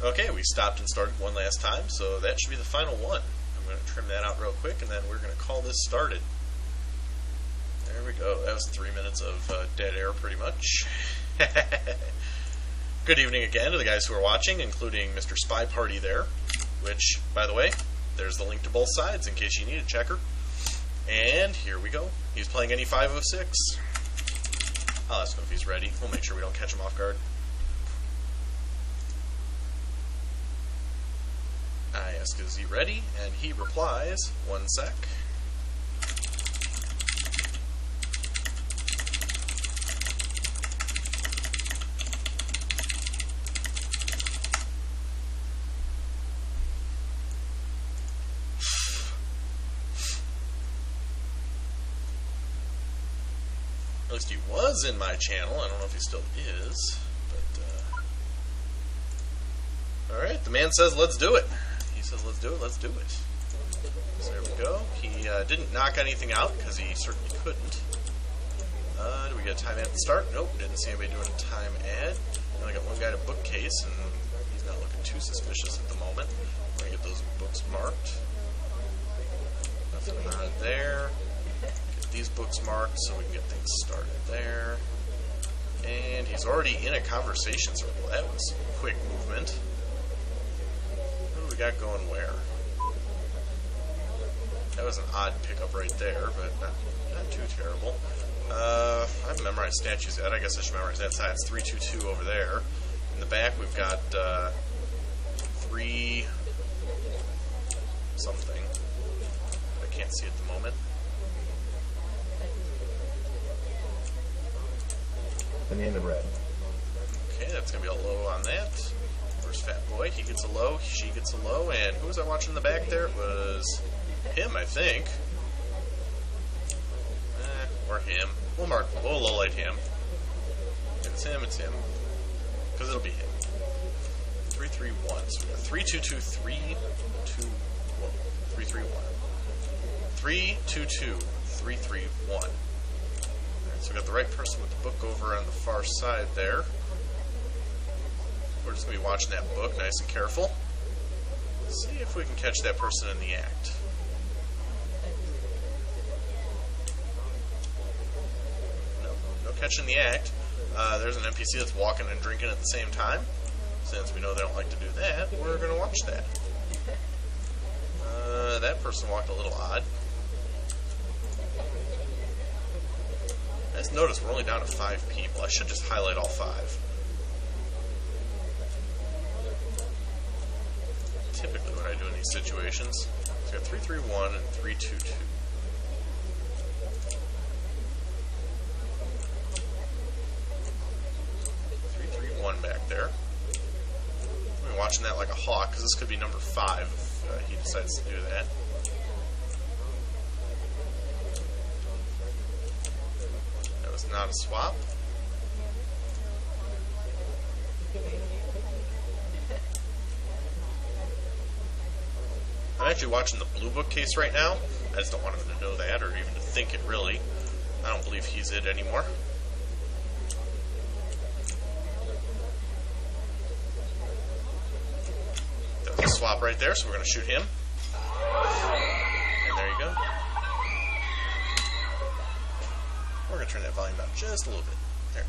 Okay, we stopped and started one last time, so that should be the final one. I'm going to trim that out real quick, and then we're going to call this started. There we go. That was 3 minutes of dead air, pretty much. Good evening again to the guys who are watching, including Mr. SpyParty there, which, by the way, there's the link to both sides in case you need a checker. And here we go. He's playing any 506. I'll ask him if he's ready. We'll make sure we don't catch him off guard. I ask, is he ready? And he replies, 1 sec. At least he was in my channel. I don't know if he still is. But, alright, the man says, let's do it. He says, let's do it, let's do it. So there we go. He didn't knock anything out, because he certainly couldn't. Do we get a time ad at the start? Nope, didn't see anybody doing a time ad. Only got one guy to bookcase, and he's not looking too suspicious at the moment. We're going to get those books marked. Nothing on there. Get these books marked so we can get things started there. And he's already in a conversation circle. That was quick movement. What do we got going where? That was an odd pickup right there, but not too terrible. I haven't memorized statues yet. I guess I should memorize that side. It's 322 over there. In the back, we've got 3 something. I can't see at the moment. And the end of red. Okay, that's going to be a low on that. Where's Fat Boy? He gets a low, she gets a low, and who was I watching in the back there? It was him, I think. Or him. We'll low-light him. If it's him, it's him. Because it'll be him. 331. So we got 322, 321. 331. 322, 331. Alright, so we got the right person with the book over on the far side there. We're just going to be watching that book, nice and careful. Let's see if we can catch that person in the act. No catching the act. There's an NPC that's walking and drinking at the same time. Since we know they don't like to do that, we're going to watch that. That person walked a little odd. Just notice we're only down to 5 people. I should just highlight all 5. Typically what I do in these situations. So we got 331 and 322. 331 back there. I've been watching that like a hawk because this could be number 5 if he decides to do that. That was not a swap. I'm actually watching the blue bookcase right now. I just don't want him to know that or even to think it really. I don't believe he's it anymore. That was a swap right there, so we're going to shoot him. And there you go. We're going to turn that volume down just a little bit. There.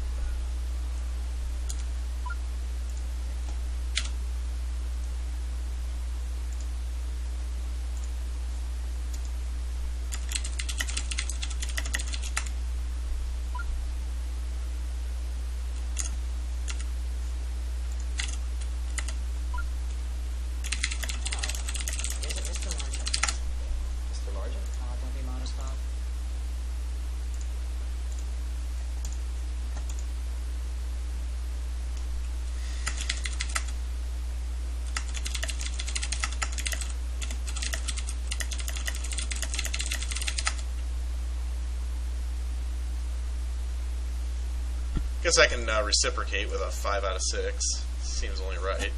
Guess I can reciprocate with a 5 out of 6. Seems only right.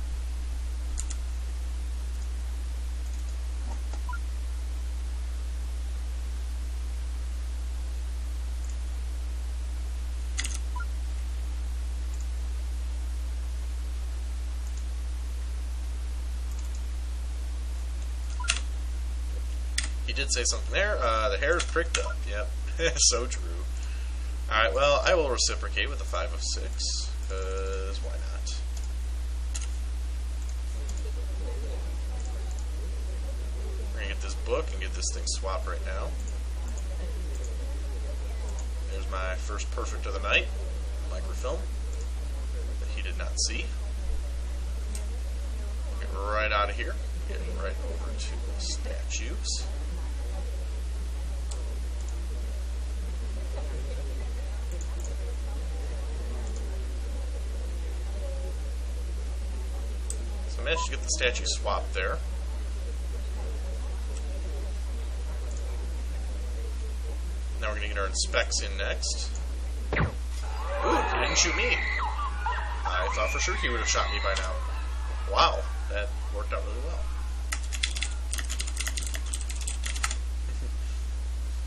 he did say something there. The hair's pricked up. Yep, so true. Alright, well, I will reciprocate with a 5 of 6, because why not? We're going to get this book and get this thing swapped right now. There's my first perfect of the night, microfilm, that he did not see. Get right out of here, get right over to the statues. So I managed to get the statue swapped there. Now we're going to get our inspects in next. Ooh, he didn't shoot me. I thought for sure he would have shot me by now. Wow, that worked out really well.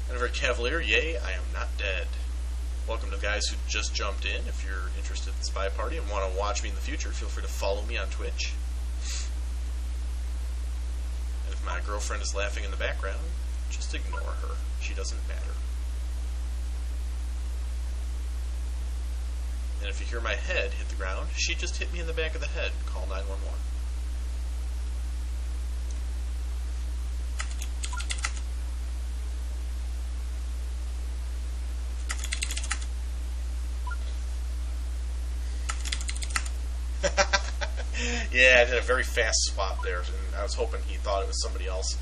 And a very cavalier, yay, I am not dead. Welcome to the guys who just jumped in. If you're interested in SpyParty and want to watch me in the future, feel free to follow me on Twitch. And if my girlfriend is laughing in the background, just ignore her. She doesn't matter. And if you hear my head hit the ground, she just hit me in the back of the head. Call 911. Yeah, I did a very fast swap there, and I was hoping he thought it was somebody else.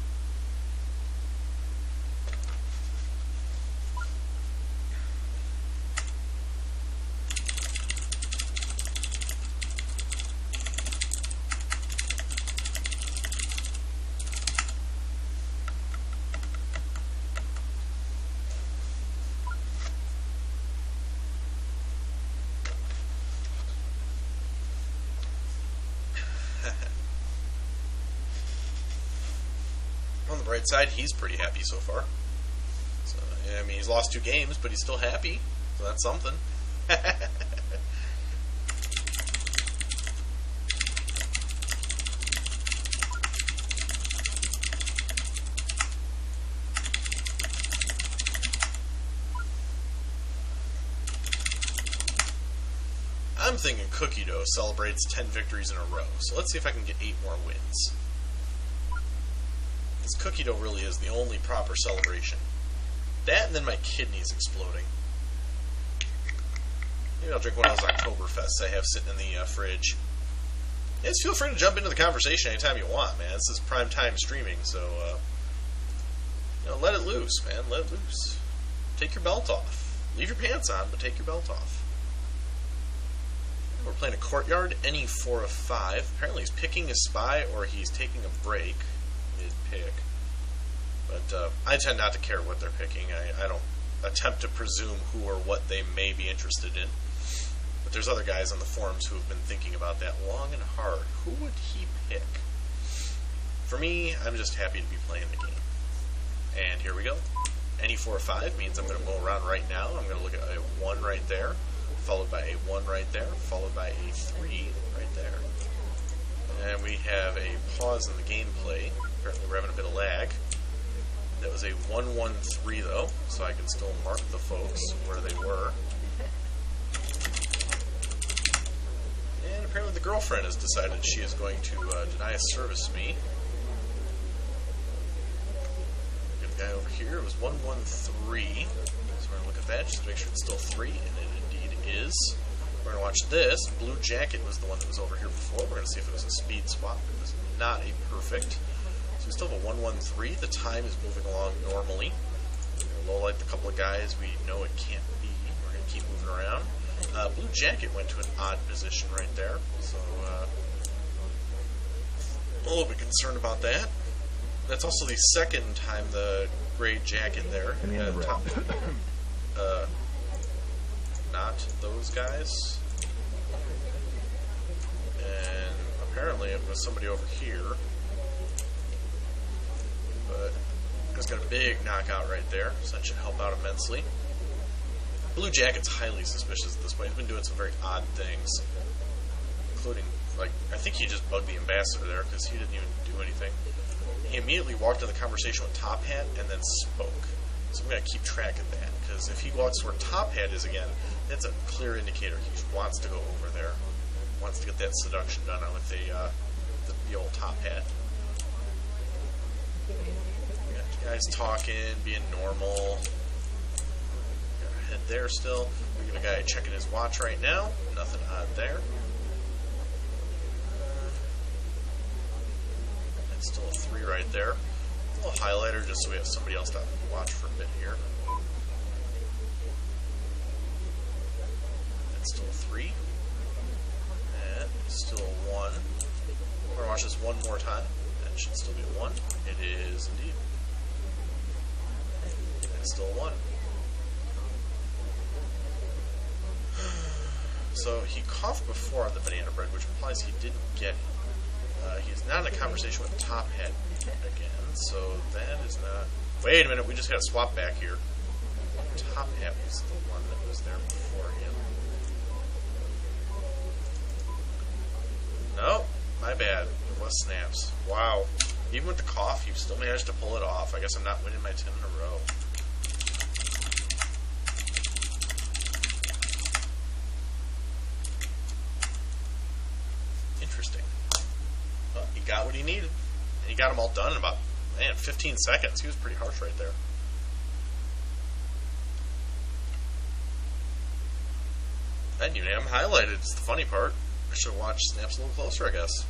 On the bright side, he's pretty happy so far. So, yeah, I mean, he's lost 2 games, but he's still happy. So that's something. I'm thinking Cookie Dough celebrates 10 victories in a row. So let's see if I can get 8 more wins. This Cookie Dough really is the only proper celebration. That and then my kidneys exploding. Maybe I'll drink one of those Oktoberfests I have sitting in the fridge. Yeah, just feel free to jump into the conversation anytime you want, man. This is prime time streaming, so let it loose, man. Let it loose. Take your belt off. Leave your pants on, but take your belt off. We're playing a courtyard, any 4 of 5. Apparently he's picking a spy or he's taking a break. Pick, but I tend not to care what they're picking. I don't attempt to presume who or what they may be interested in. But there's other guys on the forums who have been thinking about that long and hard. Who would he pick? For me, I'm just happy to be playing the game. And here we go. Any 4 or 5 means I'm going to go around right now. I'm going to look at a 1 right there, followed by a 1 right there, followed by a 3 right there. And we have a pause in the gameplay. Apparently we're having a bit of lag. That was a 1-1-3 though, so I can still mark the folks where they were. And apparently the girlfriend has decided she is going to deny a service to me. Got a guy over here. It was 1-1-3. So we're going to look at that just to make sure it's still 3, and it indeed is. We're going to watch this. Blue Jacket was the one that was over here before. We're going to see if it was a speed swap. It was not a perfect. So we still have a 1-1-3. The time is moving along normally. We're going to low light the couple of guys we know it can't be. We're going to keep moving around. Blue Jacket went to an odd position right there. So a little bit concerned about that. That's also the second time the gray jacket there. Not those guys. And apparently it was somebody over here. But it's got a big knockout right there, so that should help out immensely. Blue Jacket's highly suspicious at this point. He's been doing some very odd things, including like, I think he just bugged the ambassador there because he didn't even do anything. He immediately walked into the conversation with Top Hat and then spoke. So I'm going to keep track of that, because if he walks where Top Hat is again, that's a clear indicator he just wants to go over there. Wants to get that seduction done with the old Top Hat. Got guys talking, being normal. Got our head there still. We got a guy checking his watch right now. Nothing odd there. That's still a 3 right there. A little highlighter just so we have somebody else to watch for a bit here. That's still a 3. And still a 1. We're going to watch this one more time. That should still be a 1. It is indeed. It's still a 1. So he coughed before on the banana bread, which implies he didn't get it. He's not in a conversation with Top Hat again, so that is not... Wait a minute, we just got to swap back here. Top Hat was the one that was there before him. No, my bad. It was Snaps. Wow. Even with the cough, you still managed to pull it off. I guess I'm not winning my 10 in a row. Interesting. Well, he got what he needed. And he got them all done in about, 15 seconds. He was pretty harsh right there. I didn't even have him highlighted. It's the funny part. I should have watched Snaps a little closer, I guess.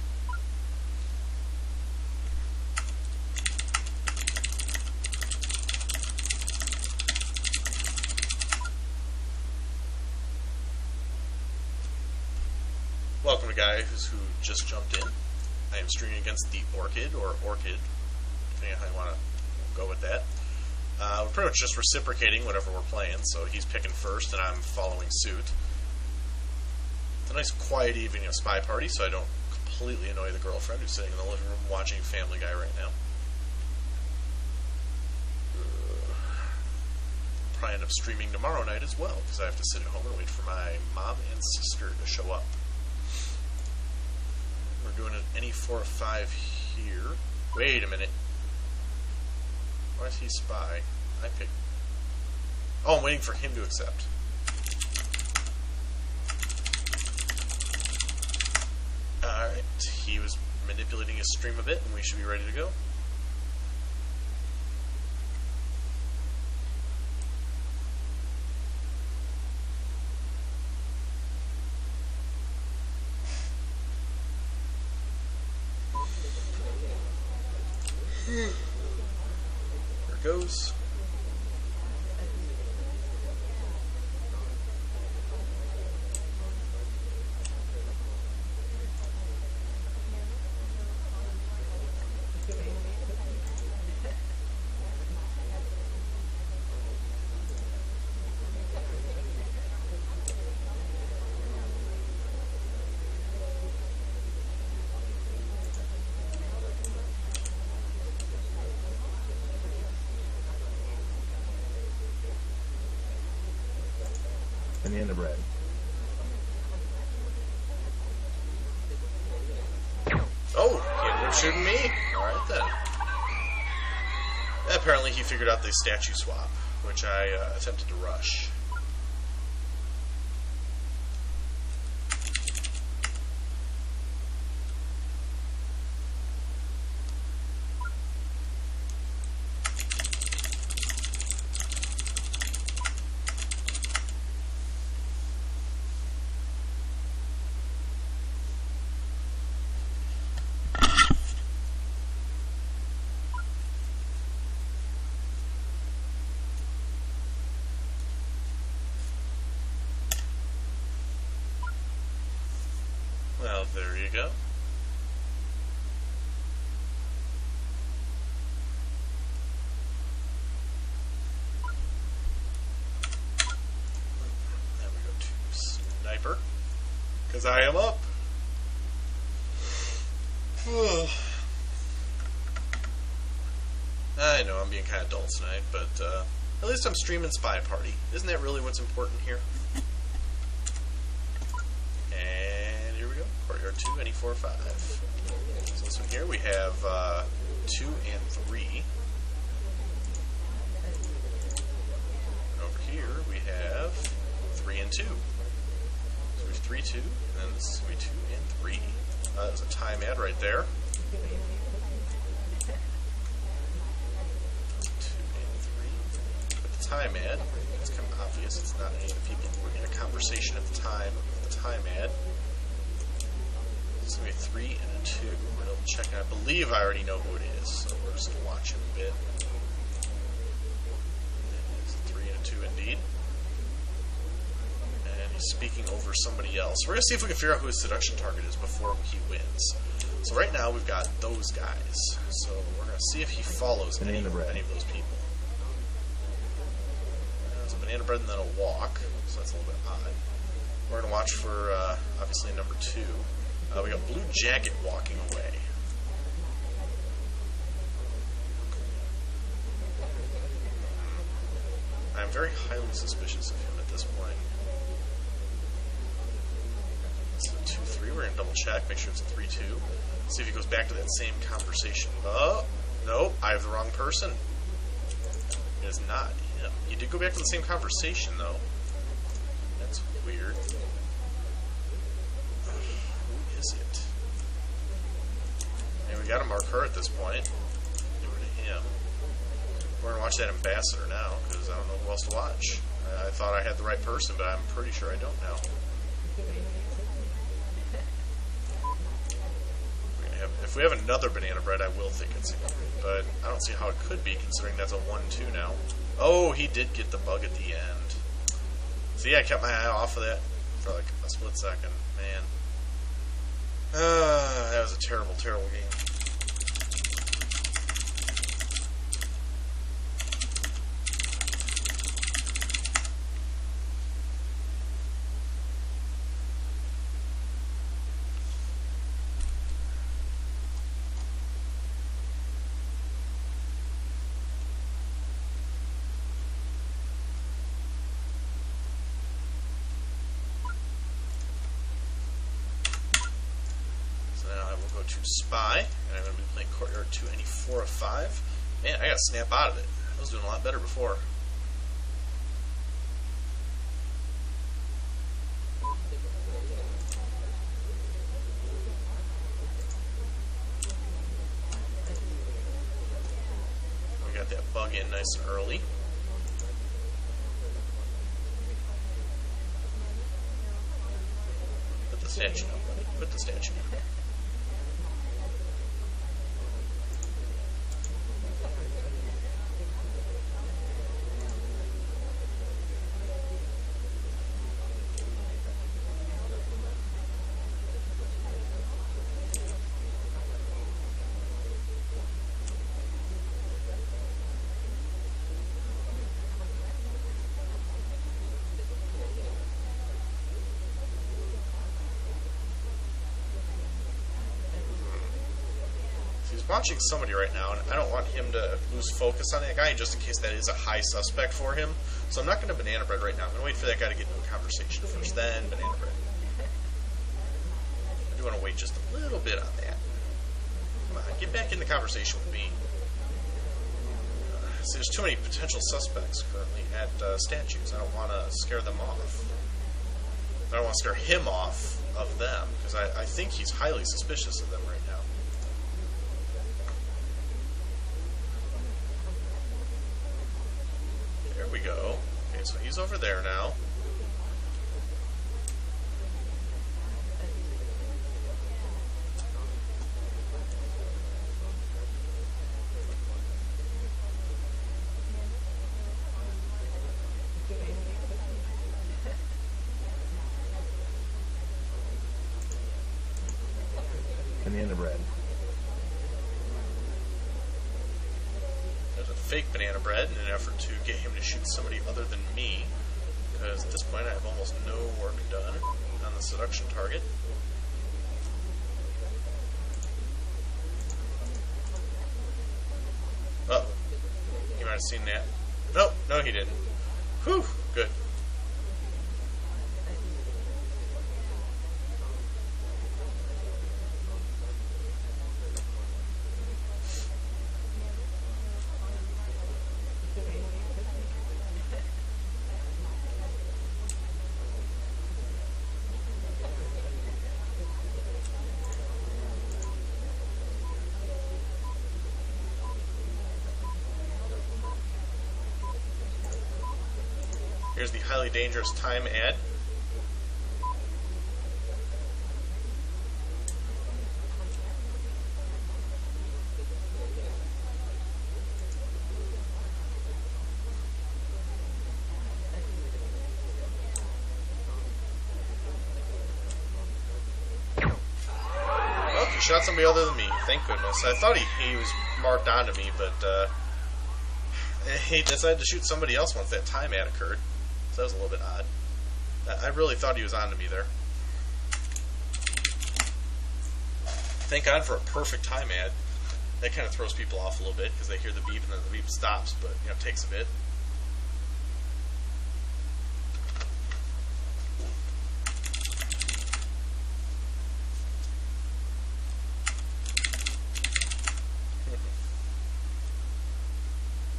Welcome to guy who just jumped in. I am streaming against the Orchid, or Orchid, depending on how you want to go with that. We're pretty much just reciprocating whatever we're playing, so he's picking first and I'm following suit. It's a nice quiet evening of SpyParty, so I don't completely annoy the girlfriend who's sitting in the living room watching Family Guy right now. Probably end up streaming tomorrow night as well, because I have to sit at home and wait for my mom and sister to show up. We're doing an any 4 or 5 here. Wait a minute. Why is he spy? I picked... Oh, I'm waiting for him to accept. Alright. He was manipulating his stream a bit, and we should be ready to go. There it goes. Banana bread. Oh, he ended up shooting me. Alright then. Apparently he figured out the statue swap, which I attempted to rush. Well, there you go. Now we go to Sniper, because I am up. I know I'm being kind of dull tonight, but at least I'm streaming SpyParty. Isn't that really what's important here? And here we go. go. Courtyard 2, any 4 or 5. So this one here we have 2 and 3. And over here we have 3 and 2. So we have 3, 2, and then this is going to be 2 and 3. There's a time ad right there. 2 and 3. With the time ad, it's kind of obvious. It's not any of the people who were in a conversation at the time of the time ad. It's going to be a 3 and a 2. We're double checking. I believe I already know who it is, so we're just going to watch him a bit. It's a 3 and a 2 indeed. And he's speaking over somebody else. We're going to see if we can figure out who his seduction target is before he wins. So right now we've got those guys. So we're going to see if he follows any of those people. There's a banana bread and then a walk, so that's a little bit odd. We're going to watch for, obviously, number 2. We got Blue Jacket walking away. I'm very highly suspicious of him at this point. It's a 2-3. We're going to double check, make sure it's a 3-2. See if he goes back to that same conversation. Oh, no, I have the wrong person. It is not him. He did go back to the same conversation, though. That's weird. Who is it? And we got to mark her at this point. Give her to him. We're going to watch that ambassador now, because I don't know who else to watch. I thought I had the right person, but I'm pretty sure I don't now. If we have another banana bread, I will think it's him. But I don't see how it could be, considering that's a 1-2 now. Oh, he did get the bug at the end. See, I kept my eye off of that for like a split second. Man. That was a terrible, terrible game. To Spy, and I'm going to be playing Courtyard 2 any 4 of 5. Man, I got to snap out of it. I was doing a lot better before. We got that bug in nice and early. Put the statue up, buddy. Put the statue up. Watching somebody right now, and I don't want him to lose focus on that guy just in case that is a high suspect for him. So I'm not going to banana bread right now. I'm going to wait for that guy to get into a conversation first, then banana bread. I do want to wait just a little bit on that. Come on, get back in the conversation with me. See, there's too many potential suspects currently at statues. I don't want to scare them off. I don't want to scare him off of them, because I think he's highly suspicious of them right now. There we go. Okay, so he's over there now. Banana bread. There's a fake banana bread in an effort to get him to shoot somebody other than me, because at this point I have almost no work done on the seduction target. Oh, he might have seen that. Nope, no he didn't. Whew, good. Here's the highly dangerous time ad. Oh, he shot somebody other than me. Thank goodness. I thought he was marked onto me, but he decided to shoot somebody else once that time ad occurred. So that was a little bit odd. I really thought he was onto me there. Thank God for a perfect time ad. That kind of throws people off a little bit because they hear the beep and then the beep stops, but you know, it takes a bit.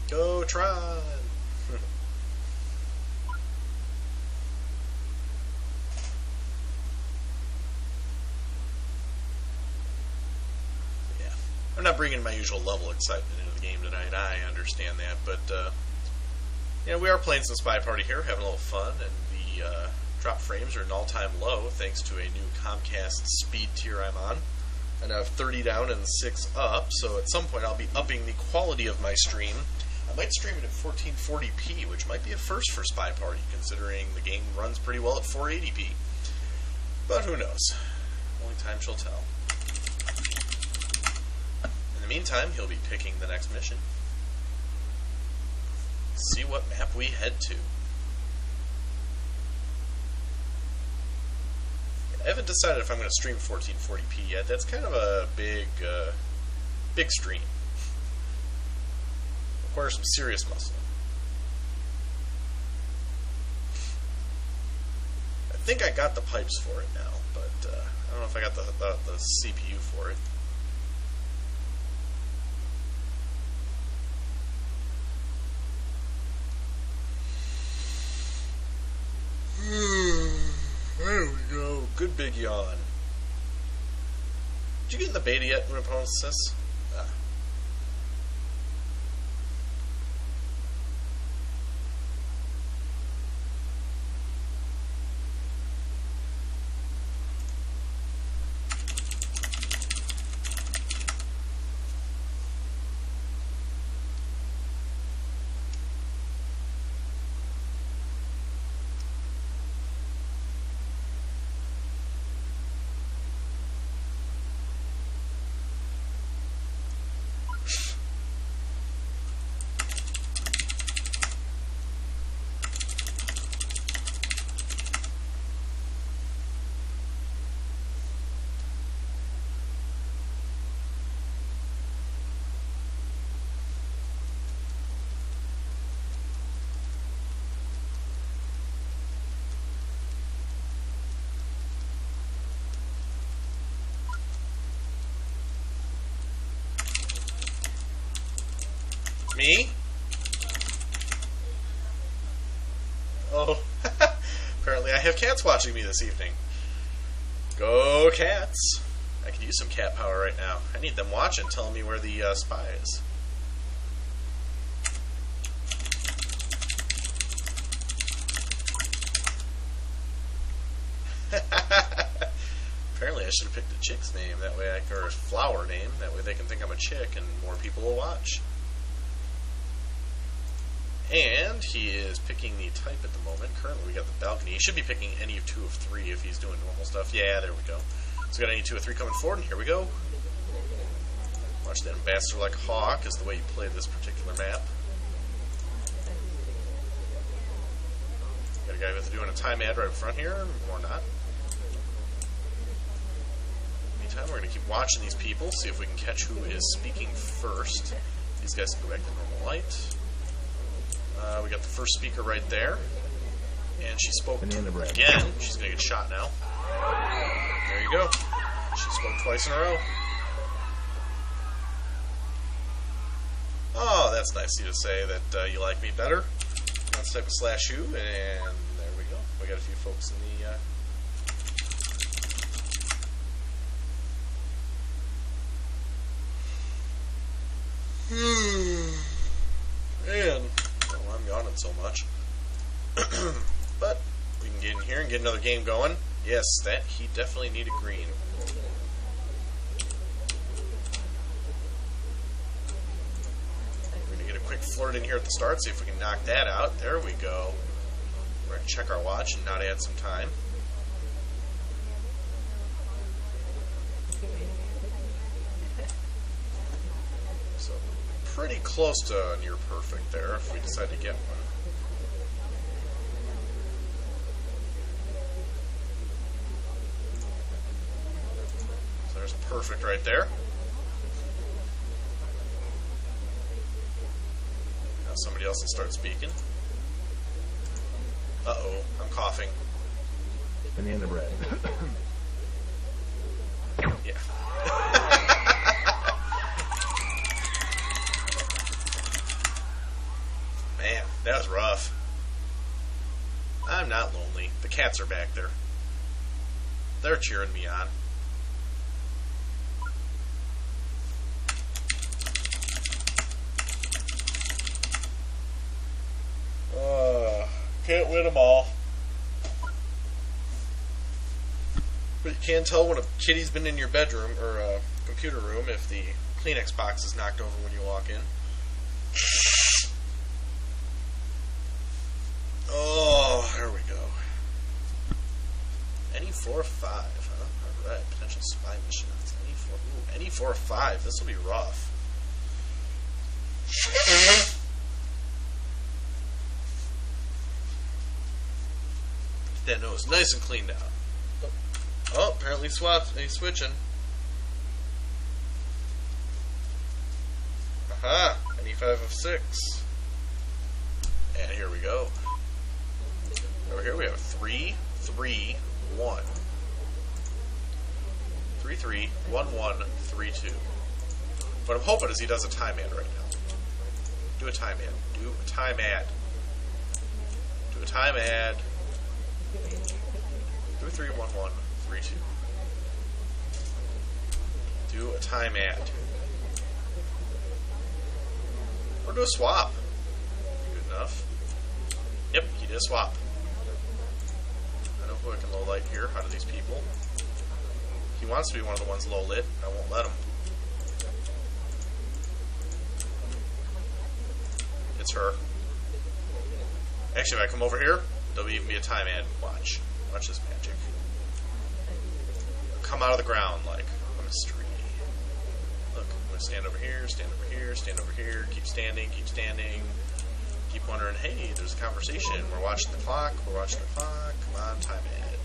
Go Tron! I'm not bringing my usual level of excitement into the game tonight. I understand that, but you know, we are playing some SpyParty here, having a little fun, and the drop frames are at an all-time low thanks to a new Comcast speed tier I'm on. I now have 30 down and 6 up, so at some point I'll be upping the quality of my stream. I might stream it at 1440p, which might be a first for SpyParty, considering the game runs pretty well at 480p. But who knows? Only time shall tell. In the meantime, he'll be picking the next mission. See what map we head to. I haven't decided if I'm going to stream 1440p yet. That's kind of a big stream. Requires some serious muscle. I think I got the pipes for it now, but I don't know if I got the CPU for it. There we go. Good big yawn. Did you get in the beta yet, Raposis? Me? Oh, apparently I have cats watching me this evening. Go cats! I could use some cat power right now. I need them watching, telling me where the spy is. Apparently I should have picked a chick's name, that way or a flower name, that way they can think I'm a chick and more people will watch. And he is picking the type at the moment. Currently we got the balcony. He should be picking any of 2 of 3 if he's doing normal stuff. Yeah, there we go. So we got any 2 of 3 coming forward, and here we go. Watch that ambassador like hawk is the way you play this particular map. Got a guy who's doing a time ad right in front here, or not. Meantime, we're going to keep watching these people, see if we can catch who is speaking first. These guys can go back to normal light. We got the first speaker right there. And she spoke again. She's going to get shot now. There you go. She spoke twice in a row. Oh, that's nice of you to say that you like me better. Let's type a /u, and there we go. We got a few folks in the... Man, oh, I'm yawning so much. But we can get in here and get another game going. Yes, that he definitely needed green. We're going to get a quick flirt in here at the start, see if we can knock that out. There we go. We're going to check our watch and not add some time. So, pretty close to near perfect there if we decide to get one. So there's a perfect right there. Now somebody else will start speaking. Uh-oh, I'm coughing. Banana bread. Yeah. Man, that was rough. I'm not lonely. The cats are back there. They're cheering me on. Can't win them all. But you can tell when a kitty's been in your bedroom or computer room if the Kleenex box is knocked over when you walk in. Oh, there we go. Any 4 or 5, huh? Alright, potential spy missions. Any 4 or 5. This will be rough. That nose nice and cleaned out. Oh, apparently he's switching. Aha! Any 5 of 6. And here we go. Over here we have 3, 3, 1. 3, 3, 1, 1, 3, 2. What I'm hoping is he does a time ad right now. Do a time ad. Do a time ad. Do a time ad. 3, 3, 1, 1, 3, 2. Do a time ad. Or do a swap. Good enough. Yep, he did a swap. I know who I can low light here out of these people. He wants to be one of the ones low lit. I won't let him. It's her. Actually, if I come over here, there'll even be a time ad. Watch. Watch this magic. Come out of the ground like a mystery. Look, I'm going to stand over here, stand over here, stand over here, keep standing, keep wondering, hey, there's a conversation. We're watching the clock, Come on, time ad.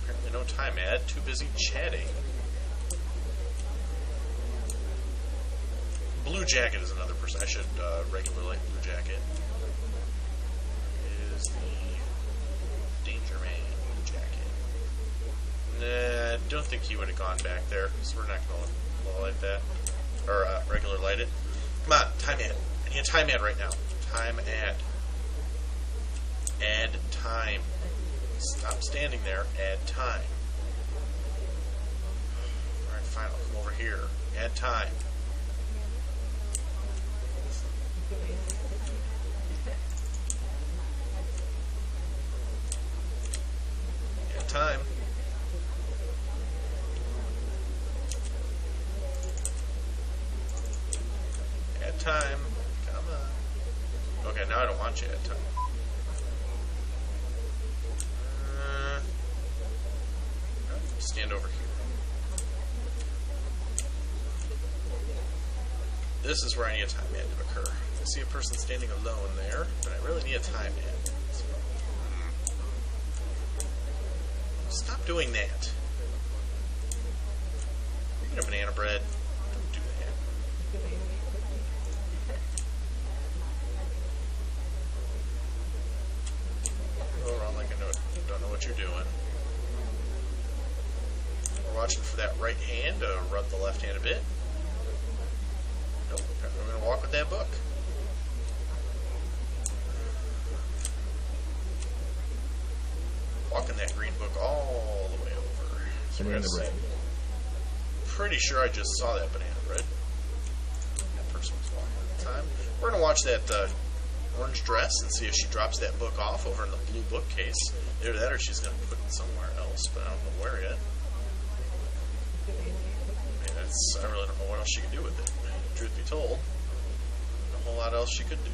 Apparently no time ad, too busy chatting. Blue Jacket is another person. I should regular light Blue Jacket. Is the Danger Man Blue Jacket. Nah, don't think he would have gone back there, so we're not going to low light that. Or regular light it. Come on, time ad. I need a time ad right now. Time ad. Add time. Stop standing there. Add time. Alright, fine. I'll come over here. Add time. Add time. Add time. Come on. Okay, now I don't want you at time. Stand over here. This is where I need a time ad to occur. I see a person standing alone there, but I really need a time ad. So, stop doing that. You get a banana bread. Don't do that. Go around like I don't know what you're doing. We're watching for that right hand to rub the left hand a bit. Nope, we're going to walk with that book. Walking that green book all the way over. So Banana bread. Pretty sure I just saw that banana bread. That person was walking at the time. We're going to watch that orange dress and see if she drops that book off over in the blue bookcase. Either that or she's going to put it somewhere else, but I don't know where yet. I really don't know what else she could do with it. Truth be told, a whole lot else she could do.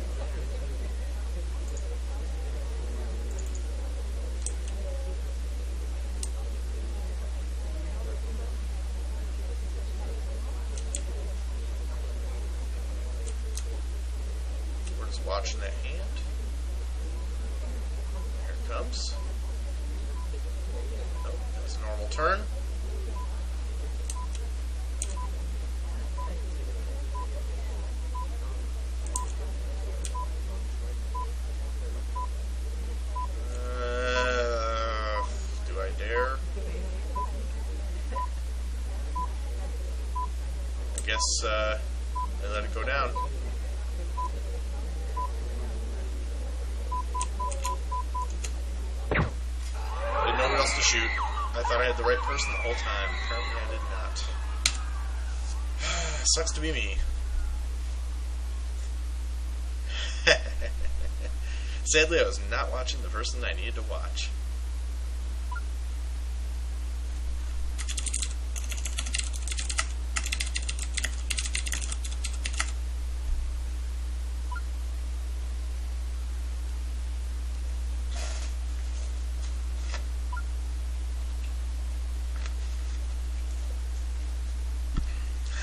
We're just watching that hand. Here it comes. Nope, that was a normal turn. I let it go down. I didn't know what else to shoot. I thought I had the right person the whole time. Apparently I did not. Sucks to be me. Sadly, I was not watching the person I needed to watch.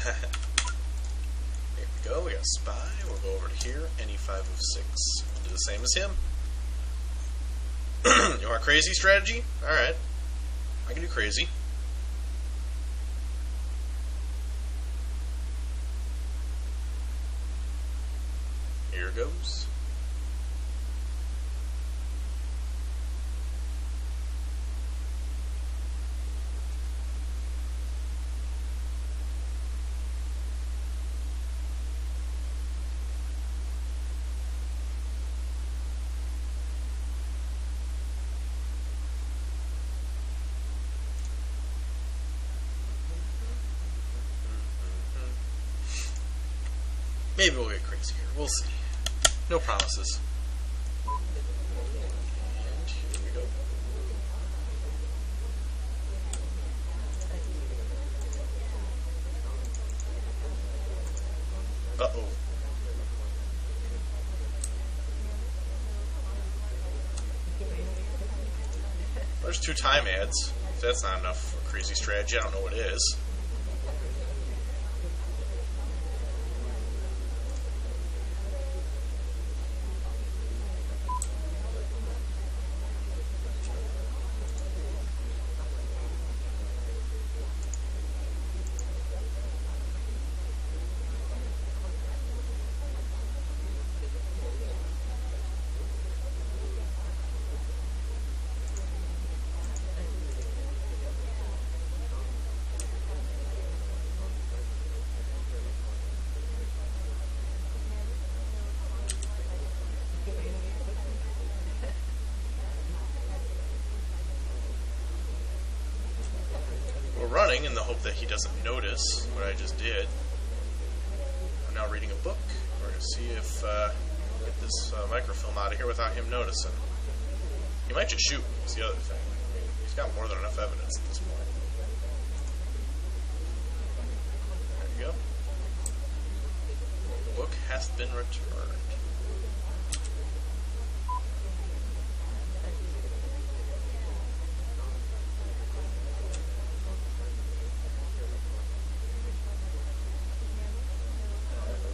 Here we go, we got Spy. We'll go over to here, any 5 of 6. We'll do the same as him. You want crazy strategy? Alright. I can do crazy. Here goes. Maybe we'll get crazy here. We'll see. No promises. And here we go. Uh-oh. There's 2 time adds. If that's not enough for crazy strategy, I don't know what is. Running in the hope that he doesn't notice what I just did. I'm now reading a book. We're going to see if get this microfilm out of here without him noticing. He might just shoot. That's the other thing. I mean, he's got more than enough evidence at this point. There you go. The book hath been returned.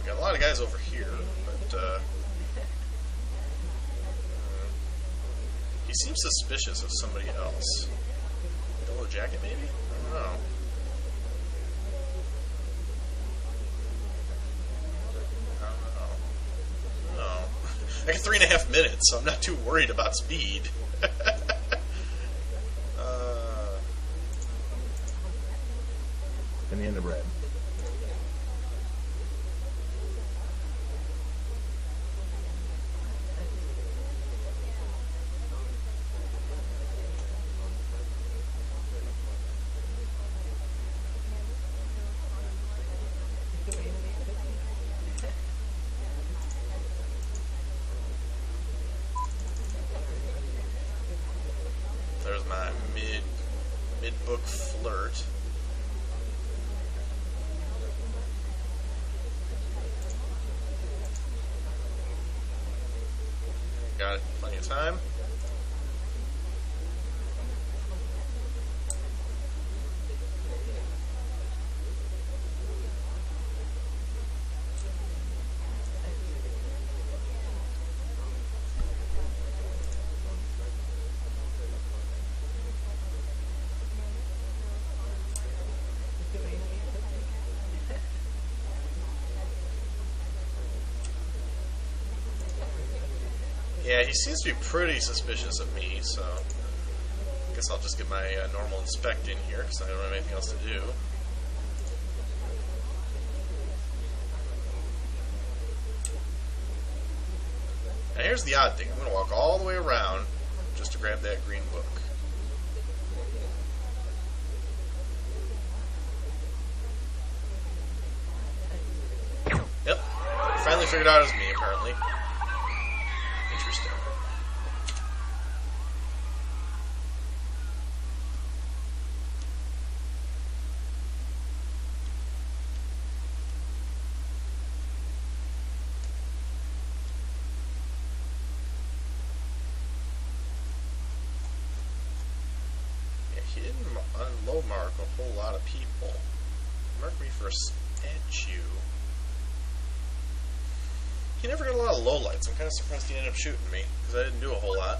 A lot of guys over here, but he seems suspicious of somebody else. Yellow jacket, maybe? I don't know. I got 3.5 minutes, so I'm not too worried about speed. Banana bread. book flirt. Got it. Plenty of time. Yeah, he seems to be pretty suspicious of me, so I guess I'll just get my normal inspect in here, because I don't have anything else to do. Now here's the odd thing. I'm going to walk all the way around just to grab that green book. Yep. Finally figured out it was me, apparently. Interesting. Yeah, he didn't low mark a whole lot of people. He marked me for a statue. He never got a lot of lowlights. I'm kind of surprised he ended up shooting me, because I didn't do a whole lot.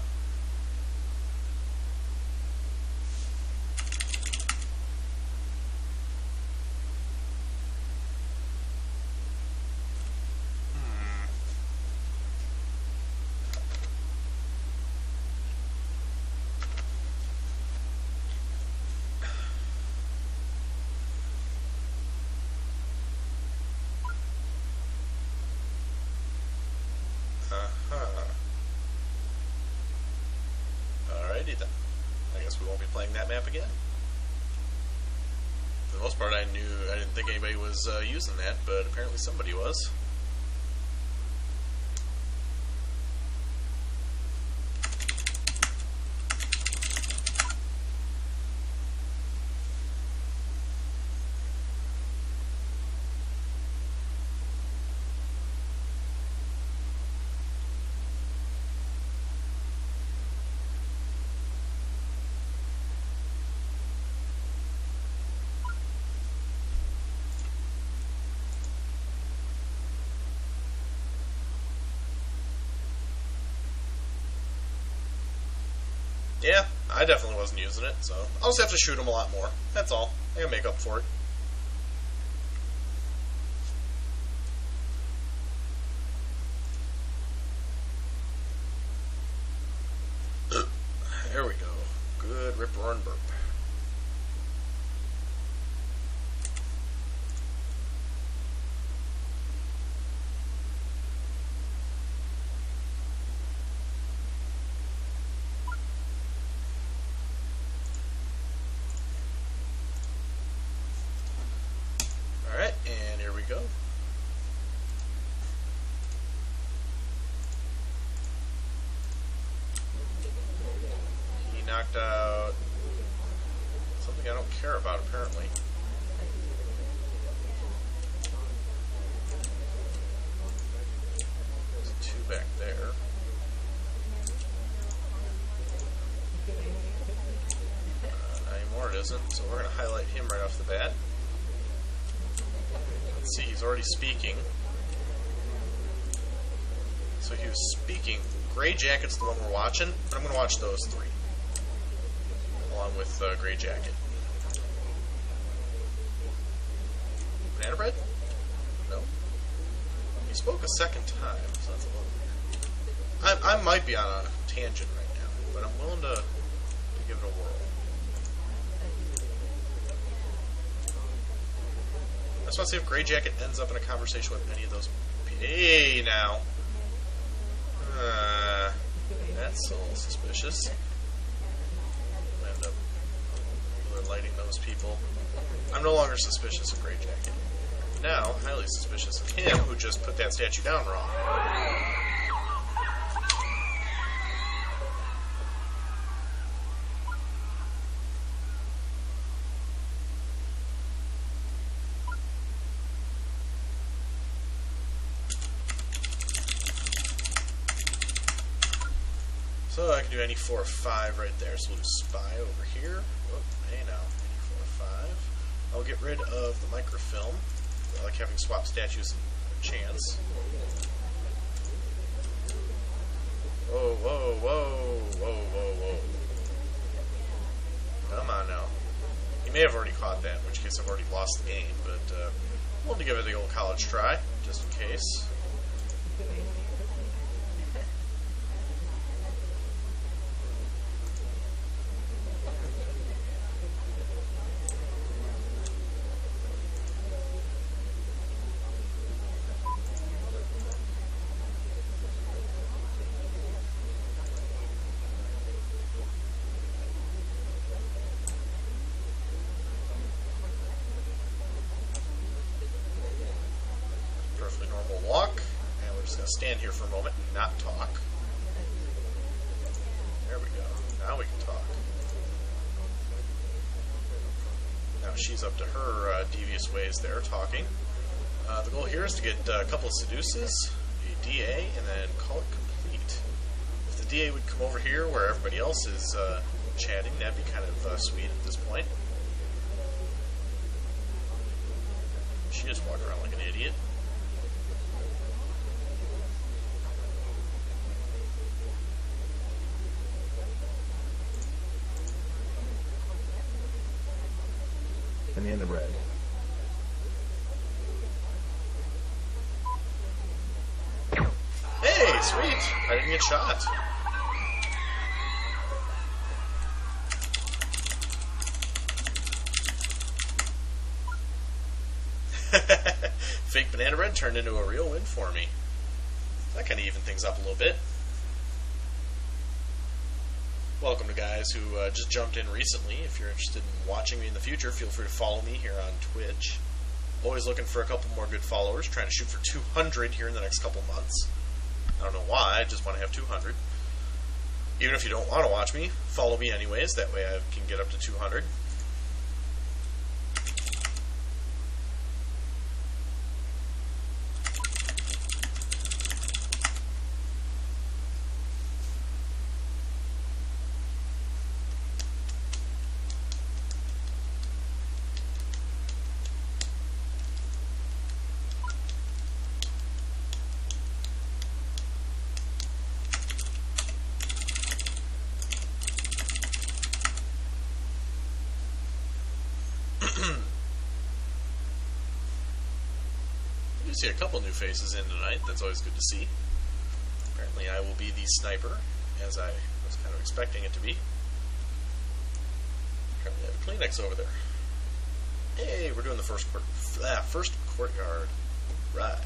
Alrighty then. I guess we won't be playing that map again. For the most part, I didn't think anybody was using that, but apparently somebody was. Yeah, I definitely wasn't using it, so I'll just have to shoot him a lot more. That's all. I gotta make up for it. There we go. Good rip roaring burp. Alright, and here we go. He knocked out something I don't care about, apparently. There's two back there. Not anymore, it isn't, so we're going to highlight him right off the bat. See, he's already speaking. So he was speaking. Gray Jacket's the one we're watching, but I'm going to watch those three. Along with Gray Jacket. Banana bread? No. He spoke a second time, so that's a little weird. I might be on a tangent right now, but I'm willing to give it a whirl. I just want to see if Gray Jacket ends up in a conversation with any of those. Hey, now. That's a little suspicious. I'll end up lighting those people. I'm no longer suspicious of Gray Jacket. Now, highly suspicious of him, who just put that statue down wrong. So I can do any 4 or 5 right there. So we'll do spy over here. Oh, hey now, any 4 or 5. I'll get rid of the microfilm. I like having swap statues and chance. Whoa, whoa, whoa, whoa, whoa, whoa. Come on now. He may have already caught that, in which case I've already lost the game, but we'll have to give it the old college try, just in case. Walk, and we're just going to stand here for a moment and not talk. There we go. Now we can talk. Now she's up to her devious ways there, talking. The goal here is to get a couple of seduces, a DA, and then call it complete. If the DA would come over here where everybody else is chatting, that'd be kind of sweet at this point. She just walked around like an idiot. Banana bread. Hey, sweet! I didn't get shot. Fake banana bread turned into a real win for me. That kind of evened things up a little bit. Welcome to guys who just jumped in recently. If you're interested in watching me in the future, feel free to follow me here on Twitch. Always looking for a couple more good followers, trying to shoot for 200 here in the next couple months. I don't know why, I just want to have 200. Even if you don't want to watch me, follow me anyways, that way I can get up to 200. You see a couple new faces in tonight. That's always good to see. Apparently I will be the sniper, as I was kind of expecting it to be. Apparently I have a Kleenex over there. Hey, we're doing the first courtyard. Right.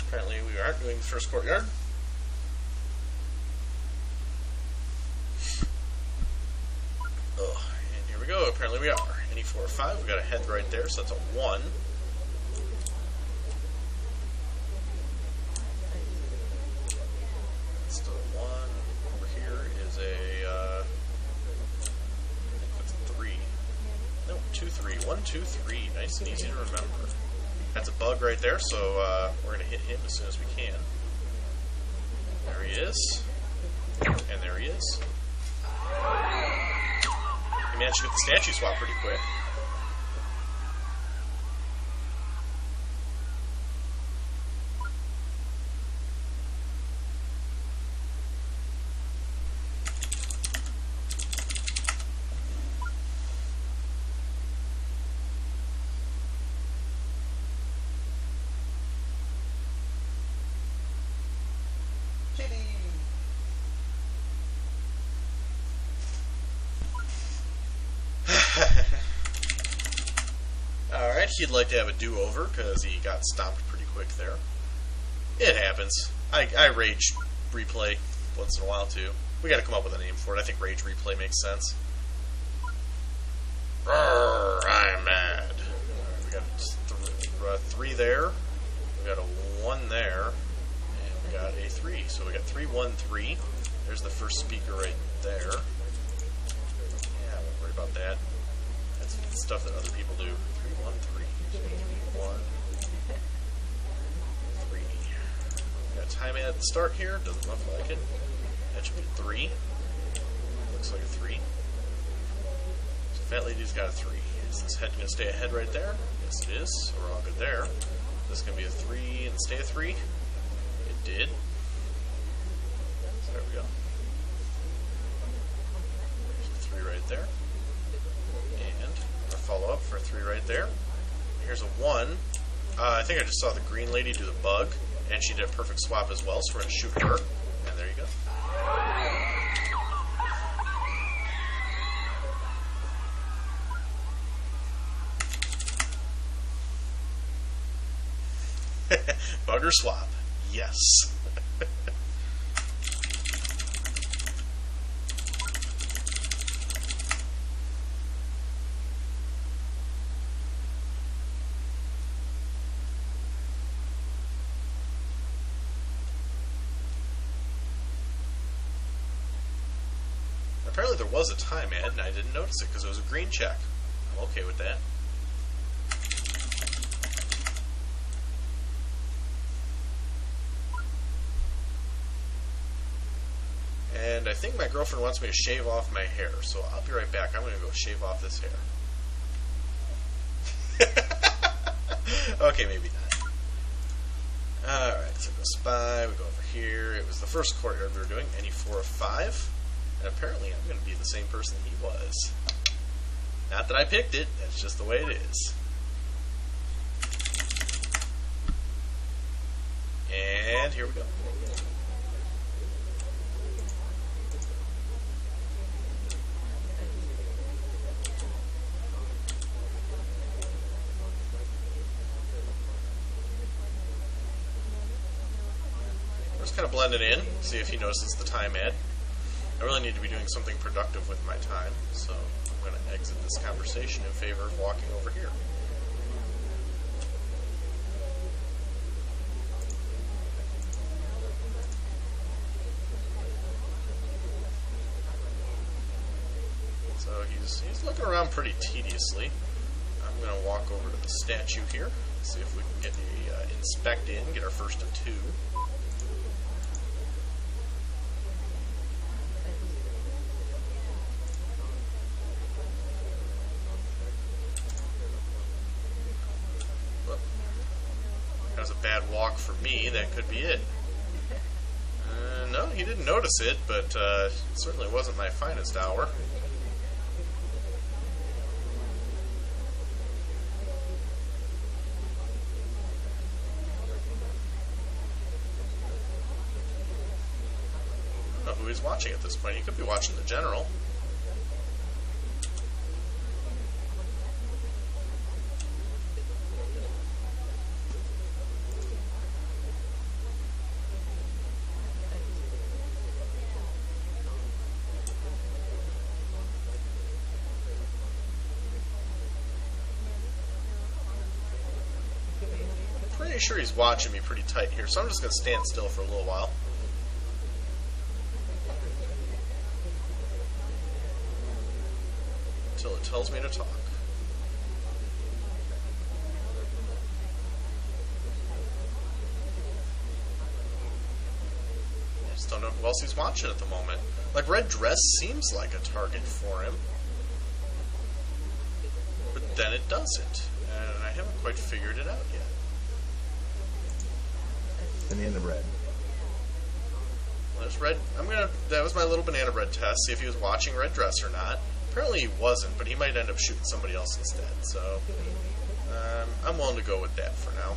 Apparently we aren't doing the first courtyard. Oh, and here we go. Apparently we are. Any 4 or 5. We got a head right there, so that's a 1. Still a 1. Over here is a, I think that's a 3. No, 2, 3. 1, 2, 3. Nice and easy to remember. That's a bug right there, so we're going to hit him as soon as we can. There he is. And there he is. He managed to get the statue swap pretty quick. Alright, he'd like to have a do-over because he got stomped pretty quick there. It happens. I rage replay once in a while too. We gotta come up with a name for it. I think rage replay makes sense. Roar. 313. There's the first speaker right there. Yeah, I won't worry about that. That's stuff that other people do. 313. 1, 3. Got a time at the start here. Doesn't look like it. That should be 3. Looks like a 3. So Fat Lady's got a 3. Is this head going to stay ahead right there? Yes, it is. So we're all good there. This is going to be a 3 and stay a 3. It did. So there we go. There's a 3 right there. And a follow-up for a 3 right there. Here's a 1. I think I just saw the green lady do the bug, and she did a perfect swap as well, so we're going to shoot her. And there you go. Bugger swap. Yes. Apparently there was a time ad, and I didn't notice it because it was a green check. I'm okay with that. And I think my girlfriend wants me to shave off my hair, so I'll be right back. I'm going to go shave off this hair. Okay, maybe not. Alright, so go spy, we go over here. It was the first courtyard we were doing, any 4 of 5. And apparently I'm going to be the same person he was. Not that I picked it, that's just the way it is. And here we go. Kind of blend it in, see if he notices the time ad. I really need to be doing something productive with my time, so I'm going to exit this conversation in favor of walking over here. So he's looking around pretty tediously. I'm going to walk over to the statue here, see if we can get a inspect in, get our first of 2. That was a bad walk for me. That could be it. No, he didn't notice it, but it certainly wasn't my finest hour. I don't know who he's watching at this point. He could be watching the general. Pretty sure he's watching me pretty tight here, so I'm just going to stand still for a little while. Until it tells me to talk. I just don't know who else he's watching at the moment. Like, red dress seems like a target for him. But then it doesn't. And I haven't quite figured it out yet. And the end of red. Well, there's red. That was my little banana bread test. See if he was watching red dress or not. Apparently he wasn't, but he might end up shooting somebody else instead. So I'm willing to go with that for now.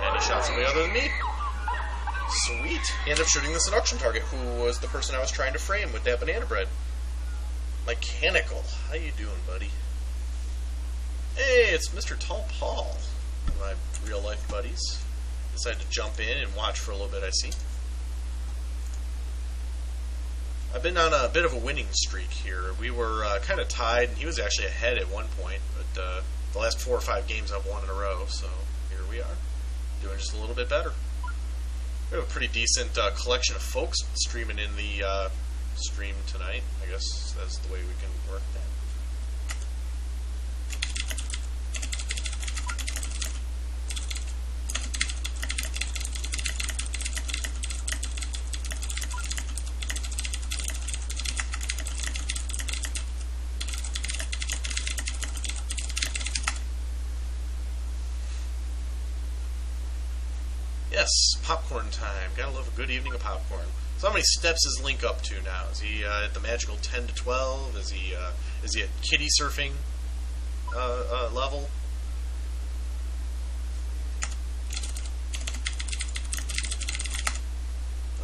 And he shot somebody other than me. Sweet. He ended up shooting the seduction target, who was the person I was trying to frame with that banana bread. Mechanical. How you doing, buddy? Hey, it's Mr. Tall Paul. My real-life buddies. Decided to jump in and watch for a little bit, I see. I've been on a bit of a winning streak here. We were kind of tied, and he was actually ahead at one point, but the last 4 or 5 games I've won in a row, so here we are, doing just a little bit better. We have a pretty decent collection of folks streaming in the stream tonight. I guess that's the way we can work that. Yes, popcorn time. Gotta love a good evening of popcorn. So how many steps is Link up to now? Is he at the magical 10 to 12? Is he at kitty surfing level?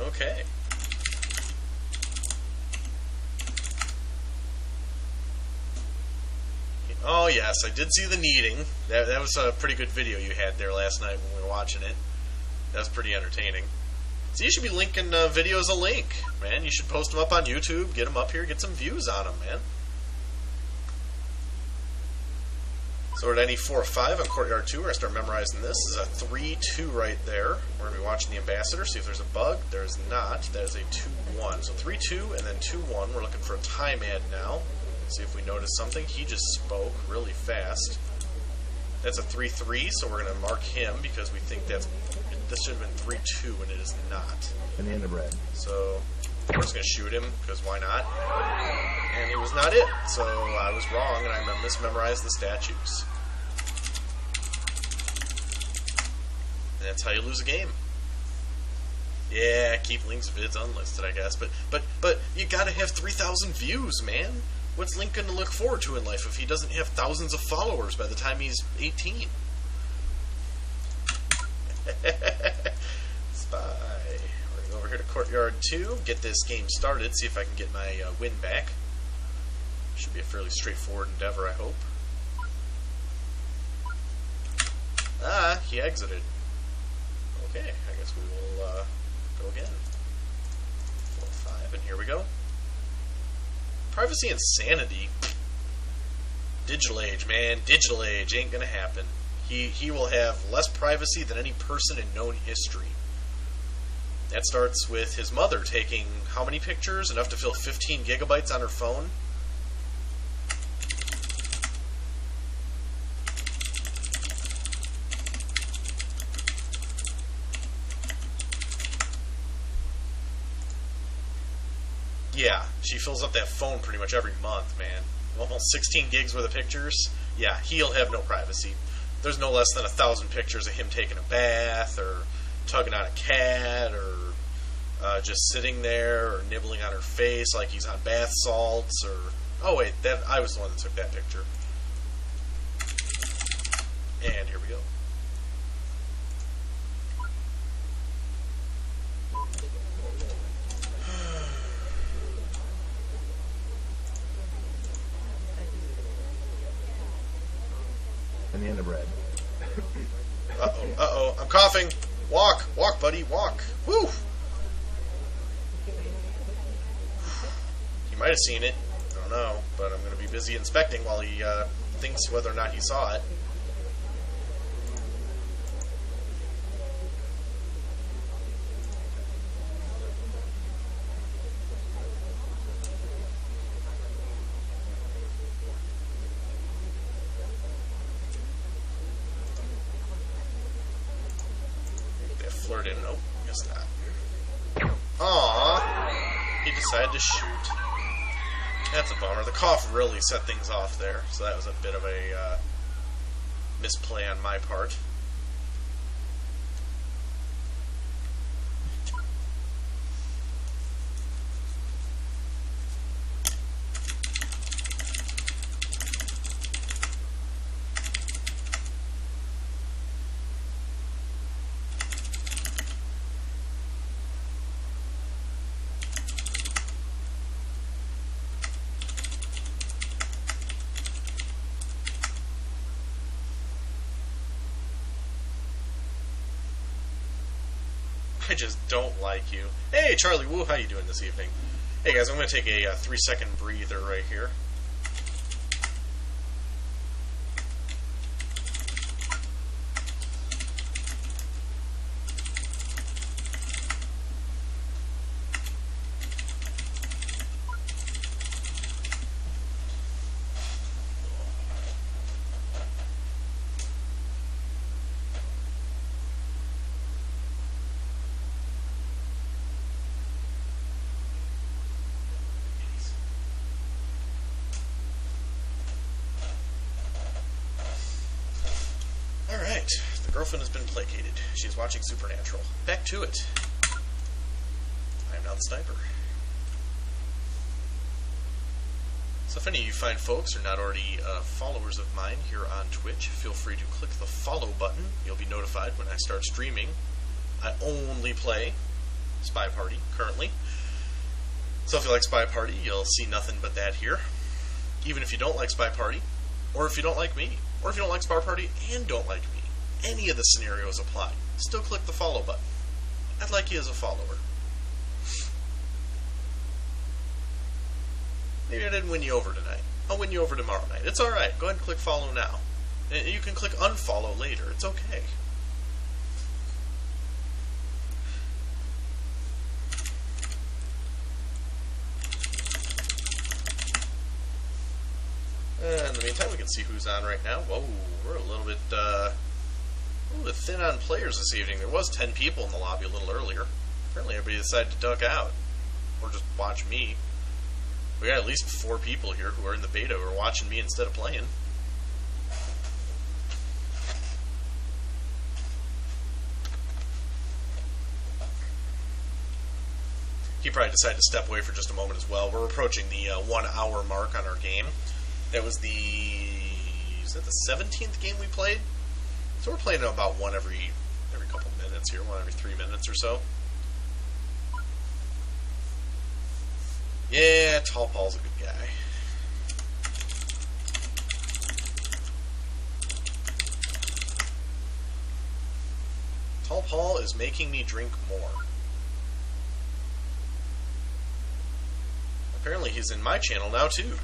Okay. Oh yes, I did see the kneading. That was a pretty good video you had there last night when we were watching it. That was pretty entertaining. So you should be linking videos a link, man. You should post them up on YouTube, get them up here, get some views on them, man. So we're at any 4 or 5 on Courtyard 2. We're going to start memorizing this. This is a 3-2 right there. We're going to be watching the Ambassador, see if there's a bug. There's not. That is a 2-1. So 3-2 and then 2-1. We're looking for a time ad now. See if we notice something. He just spoke really fast. That's a 3-3, so we're going to mark him because we think this should have been 3-2, and it is not. And the end of red. So we're just going to shoot him, because why not? And it was not it, so I was wrong, and I mismemorized the statues. And that's how you lose a game. Yeah, keep Link's vids unlisted, I guess. But you gotta have 3,000 views, man. What's Link going to look forward to in life if he doesn't have thousands of followers by the time he's 18? Spy. We're going to go over here to Courtyard 2, get this game started, see if I can get my win back. Should be a fairly straightforward endeavor, I hope. Ah, he exited. Okay, I guess we will go again. 4, 5, and here we go. Privacy and sanity. Digital age, man. Digital age ain't gonna happen. He will have less privacy than any person in known history. That starts with his mother taking how many pictures? Enough to fill 15 gigabytes on her phone? Yeah, she fills up that phone pretty much every month, man. Almost 16 gigs worth of pictures. Yeah, he'll have no privacy. There's no less than 1,000 pictures of him taking a bath, or tugging on a cat, or just sitting there, or nibbling on her face like he's on bath salts, or... Oh wait, I was the one that took that picture. And here we go. And the end of red. Uh-oh, I'm coughing. Walk, buddy, walk. Woo! He might have seen it. I don't know, but I'm going to be busy inspecting while he thinks whether or not he saw it. Flirt in. Nope, guess not. Aww, he decided to shoot. That's a bummer. The cough really set things off there, so that was a bit of a misplay on my part. I just don't like you. Hey, Charlie Woo, how you doing this evening? Hey guys, I'm going to take a 3-second breather right here. Alright, the girlfriend has been placated. She's watching Supernatural. Back to it. I am now the sniper. So if any of you fine folks are not already followers of mine here on Twitch, feel free to click the follow button. You'll be notified when I start streaming. I only play SpyParty currently. So if you like SpyParty, you'll see nothing but that here. Even if you don't like SpyParty, or if you don't like me, or if you don't like SpyParty and don't like me, any of the scenarios apply. Still click the follow button. I'd like you as a follower. Maybe I didn't win you over tonight. I'll win you over tomorrow night. It's alright. Go ahead and click follow now. You can click unfollow later. It's okay. In the meantime, we can see who's on right now. Whoa, we're a little bit thin on players this evening. There was 10 people in the lobby a little earlier. Apparently everybody decided to duck out. Or just watch me. We got at least 4 people here who are in the beta who are watching me instead of playing. He probably decided to step away for just a moment as well. We're approaching the 1 hour mark on our game. That was is that the 17th game we played? So we're playing about one every couple minutes here, one every 3 minutes or so. Yeah, Tall Paul's a good guy. Tall Paul is making me drink more. Apparently he's in my channel now too.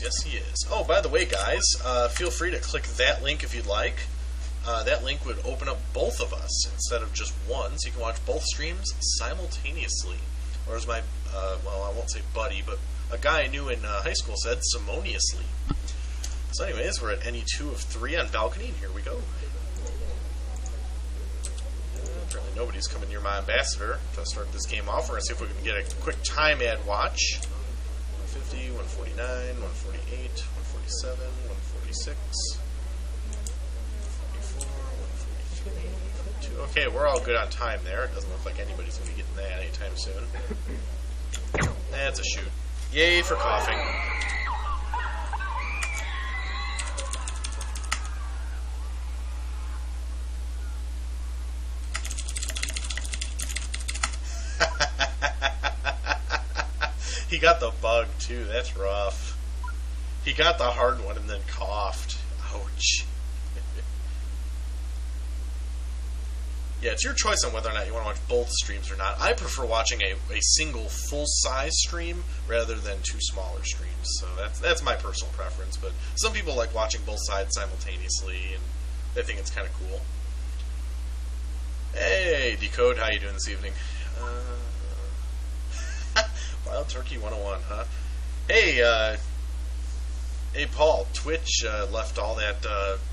Yes, he is. Oh, by the way, guys, feel free to click that link if you'd like. That link would open up both of us instead of just one, so you can watch both streams simultaneously. Or as my, well, I won't say buddy, but a guy I knew in high school said, simoniously. So anyways, we're at any 2 of 3 on balcony, and here we go. Apparently nobody's coming near my ambassador to start this game off. We're going to see if we can get a quick time ad watch. 150, 149, 148, 147, 146, 144, 143, 142. Okay, we're all good on time there. It doesn't look like anybody's going to be getting that anytime soon. That's a shoot. Yay for coughing. He got the bug, too. That's rough. He got the hard one and then coughed. Ouch. Yeah, it's your choice on whether or not you want to watch both streams or not. I prefer watching a single full-size stream rather than 2 smaller streams. So that's my personal preference. But some people like watching both sides simultaneously, and they think it's kind of cool. Hey, Decode, how you doing this evening? Wild Turkey 101, huh? Hey, hey, Paul. Twitch left all that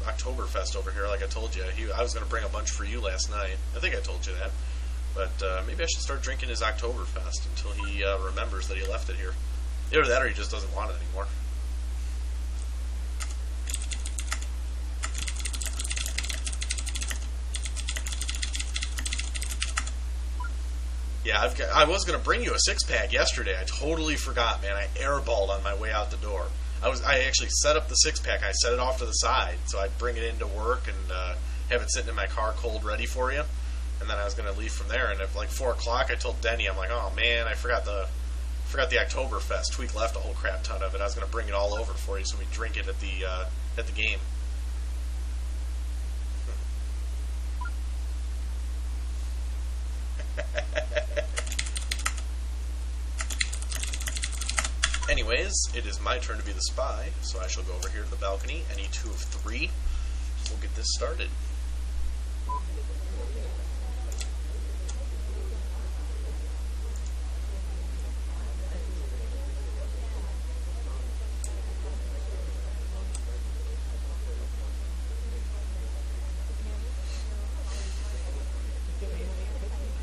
Oktoberfest over here, like I told you. I was going to bring a bunch for you last night. I think I told you that. But maybe I should start drinking his Oktoberfest until he remembers that he left it here. Either that or he just doesn't want it anymore. Yeah, I was going to bring you a 6-pack yesterday. I totally forgot, man. I airballed on my way out the door. I actually set up the 6-pack. I set it off to the side, so I'd bring it into work and have it sitting in my car cold ready for you. And then I was going to leave from there. And at like 4 o'clock, I told Denny, I'm like, oh man, I forgot the Oktoberfest. Tweak left a whole crap ton of it. I was going to bring it all over for you so we drink it at the game. anyways, it is my turn to be the spy, so I shall go over here to the balcony. Any 2 of 3. We'll get this started.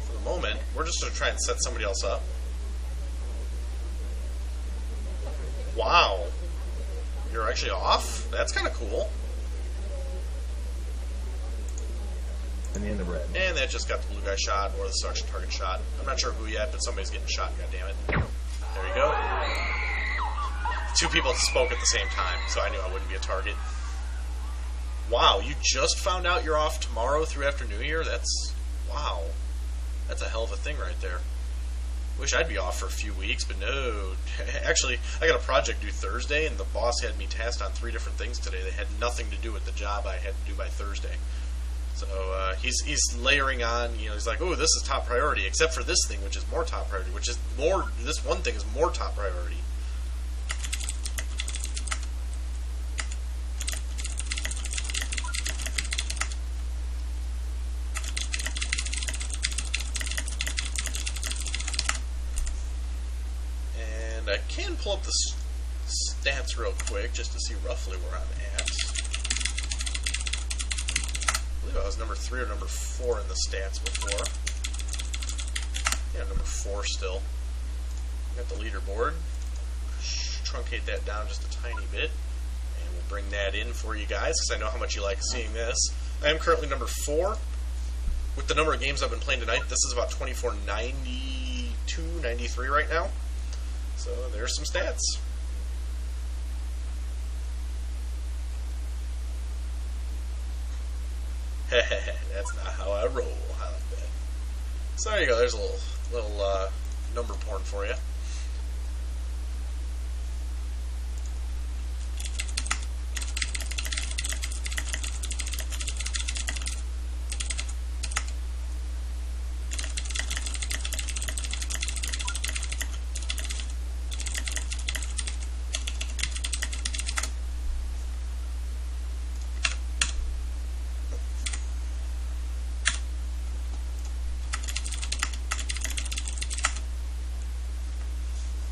For the moment, we're just going to try and set somebody else up. Wow. You're actually off? That's kind of cool. And the end of red. And that just got the blue guy shot, or the suction target shot. I'm not sure who yet, but somebody's getting shot, goddammit. There you go. 2 people spoke at the same time, so I knew I wouldn't be a target. Wow, you just found out you're off tomorrow through after New Year? That's... wow. That's a hell of a thing right there. Wish I'd be off for a few weeks, but no. Actually, I got a project due Thursday, and the boss had me tasked on 3 different things today that had nothing to do with the job I had to do by Thursday. So he's layering on, you know, he's like, oh, this is top priority, except for this thing, which is more top priority, which is more, this one thing is more top priority. And I can pull up the stats real quick, just to see roughly where I'm at. I believe I was number 3 or number 4 in the stats before. Yeah, number 4 still. Got the leaderboard. Truncate that down just a tiny bit. And we'll bring that in for you guys, because I know how much you like seeing this. I am currently number 4. With the number of games I've been playing tonight, this is about 2492, 93 right now. So there's some stats. That's not how I roll. I like that. So there you go. There's a little number porn for you.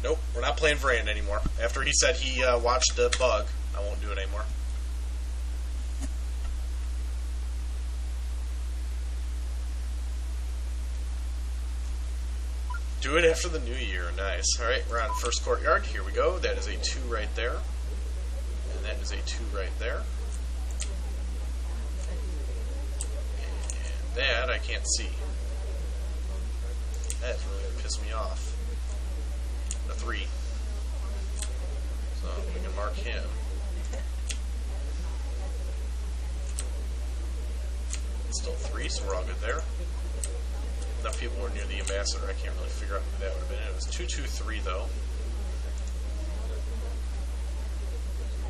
Nope, we're not playing Vrand anymore. After he said he watched the bug, I won't do it anymore. Do it after the new year. Nice. Alright, we're on first courtyard. Here we go. That is a 2 right there. And that is a 2 right there. And that I can't see. That's really going to piss me off. A 3. So we can mark him. It's still 3, so we're all good there. Enough people were near the ambassador, I can't really figure out who that would have been. It was 223 though.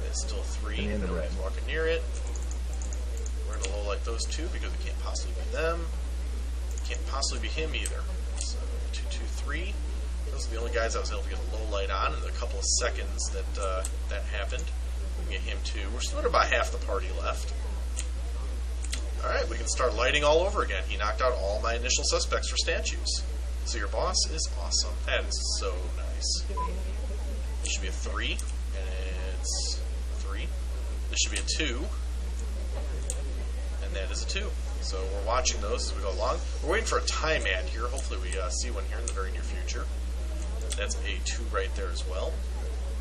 It's still 3. Nobody's walking near it. We're gonna low light those 2 because it can't possibly be them. It can't possibly be him either. So 223. Those are the only guys I was able to get a low light on in the couple of seconds that that happened. We can get him too. We're still at about half the party left. Alright, we can start lighting all over again. He knocked out all my initial suspects for statues. So your boss is awesome. That is so nice. This should be a 3, and it's 3. This should be a 2, and that is a 2. So we're watching those as we go along. We're waiting for a time ad here. Hopefully we see one here in the very near future. That's a 2 right there as well.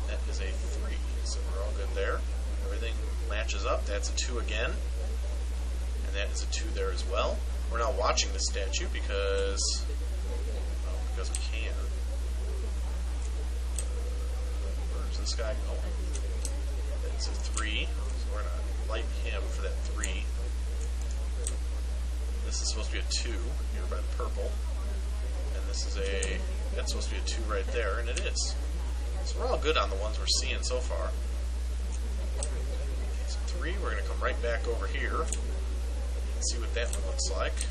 That is a 3. So we're all good there. Everything matches up. That's a 2 again. And that is a 2 there as well. We're now watching the statue because we can. Where's this guy going? That's a 3. So we're going to light him for that 3. This is supposed to be a 2 here by the purple. And this is that's supposed to be a 2 right there, and it is. So we're all good on the ones we're seeing so far. So 3, we're going to come right back over here. See what that one looks like.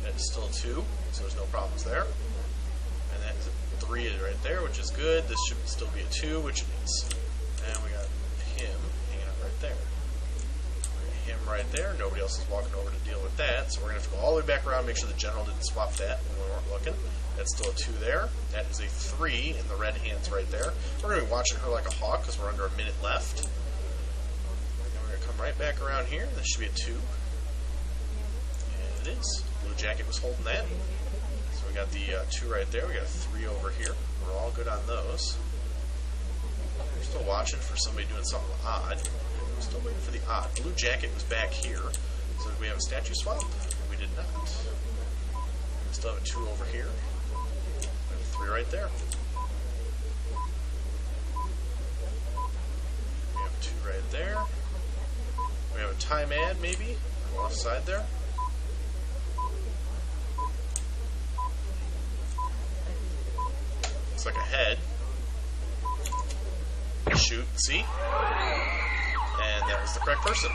That is still a 2, so there's no problems there. And That is a 3 right there, which is good. This should still be a 2, which it is. And we got him hanging out right there. Him right there. Nobody else is walking over to deal with that, so we're going to have to go all the way back around, make sure the general didn't swap that when we weren't looking. That's still a 2 there. That is a 3 in the red hands right there. We're going to be watching her like a hawk because we're under a minute left. And we're going to come right back around here. This should be a 2. And it is. Blue Jacket was holding that. So we got the 2 right there. We got a 3 over here. We're all good on those. We're still watching for somebody doing something odd. We're still waiting for the odd. Blue Jacket was back here. So did we have a statue swap? We did not. We still have a 2 over here. We have a 3 right there. We have a 2 right there. We have a time ad maybe on the left side there. Looks like a head. Shoot and see. And that was the correct person.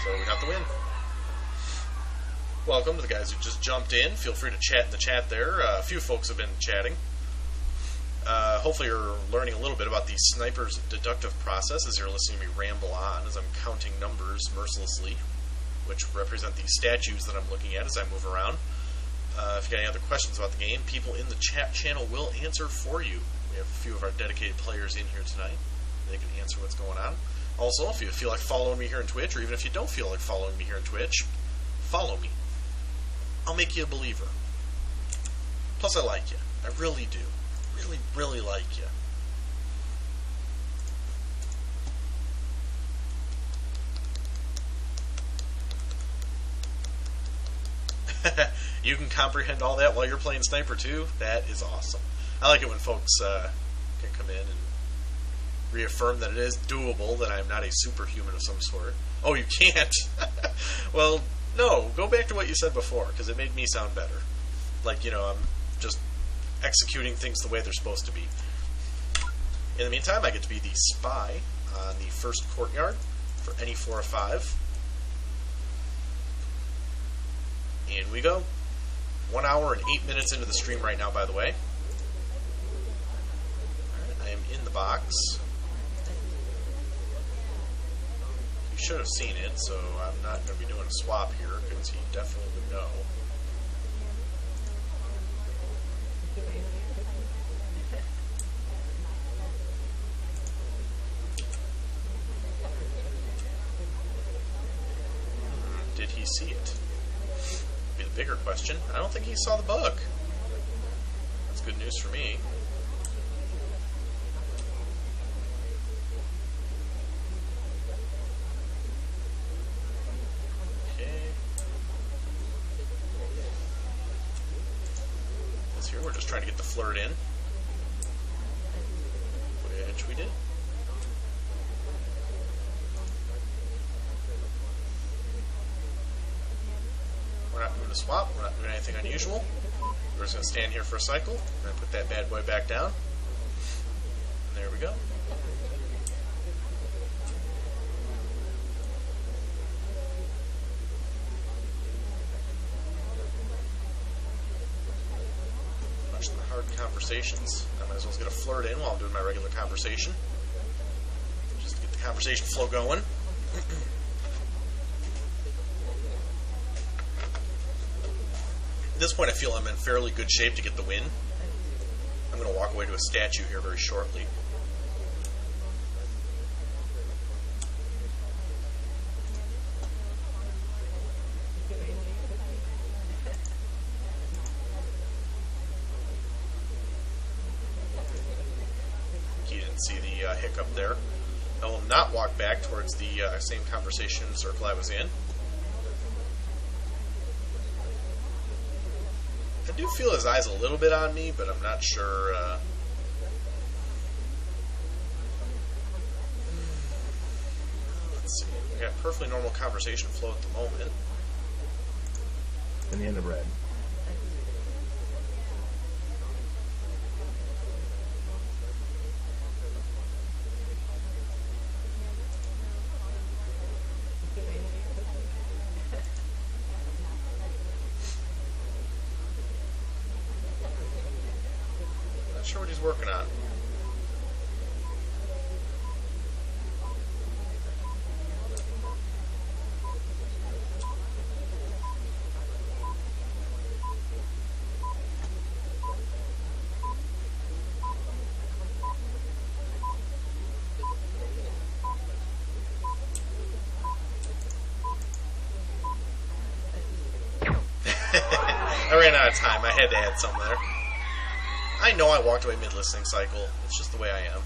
So we got the win. Welcome to the guys who just jumped in. Feel free to chat in the chat there. A few folks have been chatting. Hopefully you're learning a little bit about the sniper's deductive process as you're listening to me ramble on as I'm counting numbers mercilessly, which represent the statues that I'm looking at as I move around. If you got any other questions about the game, people in the chat channel will answer for you. We have a few of our dedicated players in here tonight. They can answer what's going on. Also, if you feel like following me here on Twitch, or even if you don't feel like following me here on Twitch, follow me. I'll make you a believer. Plus, I like you. I really do. Really, really like you. You can comprehend all that while you're playing Sniper too? That is awesome. I like it when folks can come in and reaffirm that it is doable, that I'm not a superhuman of some sort. Oh, you can't? Well, no. Go back to what you said before, because it made me sound better. Like, you know, I'm just executing things the way they're supposed to be. In the meantime, I get to be the spy on the first courtyard for any 4 or 5. In we go. 1 hour and 8 minutes into the stream right now, by the way. Alright, I am in the box. You should have seen it, so I'm not going to be doing a swap here, because he definitely would know. Did he see it? Be the bigger question. I don't think he saw the bug. That's good news for me. Okay. This here, we're just trying to get the flirt in. Which we did. We're not doing a swap. We're not doing anything unusual. We're just going to stand here for a cycle. We're going to put that bad boy back down. And there we go. Much the hard conversations. I might as well get a flirt in while I'm doing my regular conversation. Just to get the conversation flow going. At this point, I feel I'm in fairly good shape to get the win. I'm going to walk away to a statue here very shortly. You didn't see the hiccup there. I will not walk back towards the same conversation circle I was in. I do feel his eyes a little bit on me, but I'm not sure. Let's see. We got perfectly normal conversation flow at the moment. In the end of red. sure what he's working on. I ran out of time. I had to add some there. I know I walked away mid-listening cycle. It's just the way I am.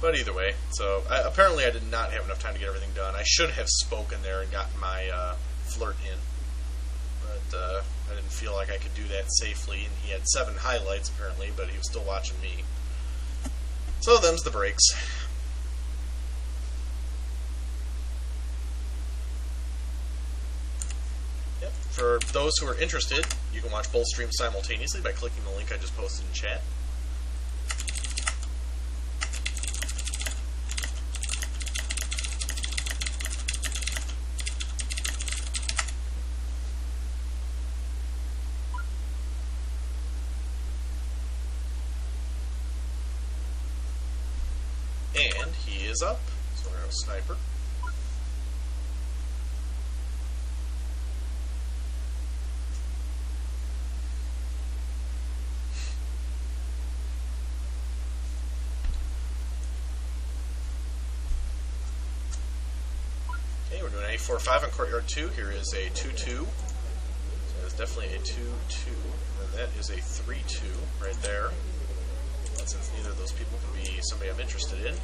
But either way, so apparently I did not have enough time to get everything done. I should have spoken there and gotten my flirt in. But I didn't feel like I could do that safely. And he had 7 highlights apparently, but he was still watching me. So them's the breaks. For those who are interested, you can watch both streams simultaneously by clicking the link I just posted in chat. And he is up, so we're going to sniper. We're doing a 4-5 on courtyard 2. Here is a 2-2. So that's definitely a 2-2. And that is a 3-2 right there. And since neither of those people can be somebody I'm interested in,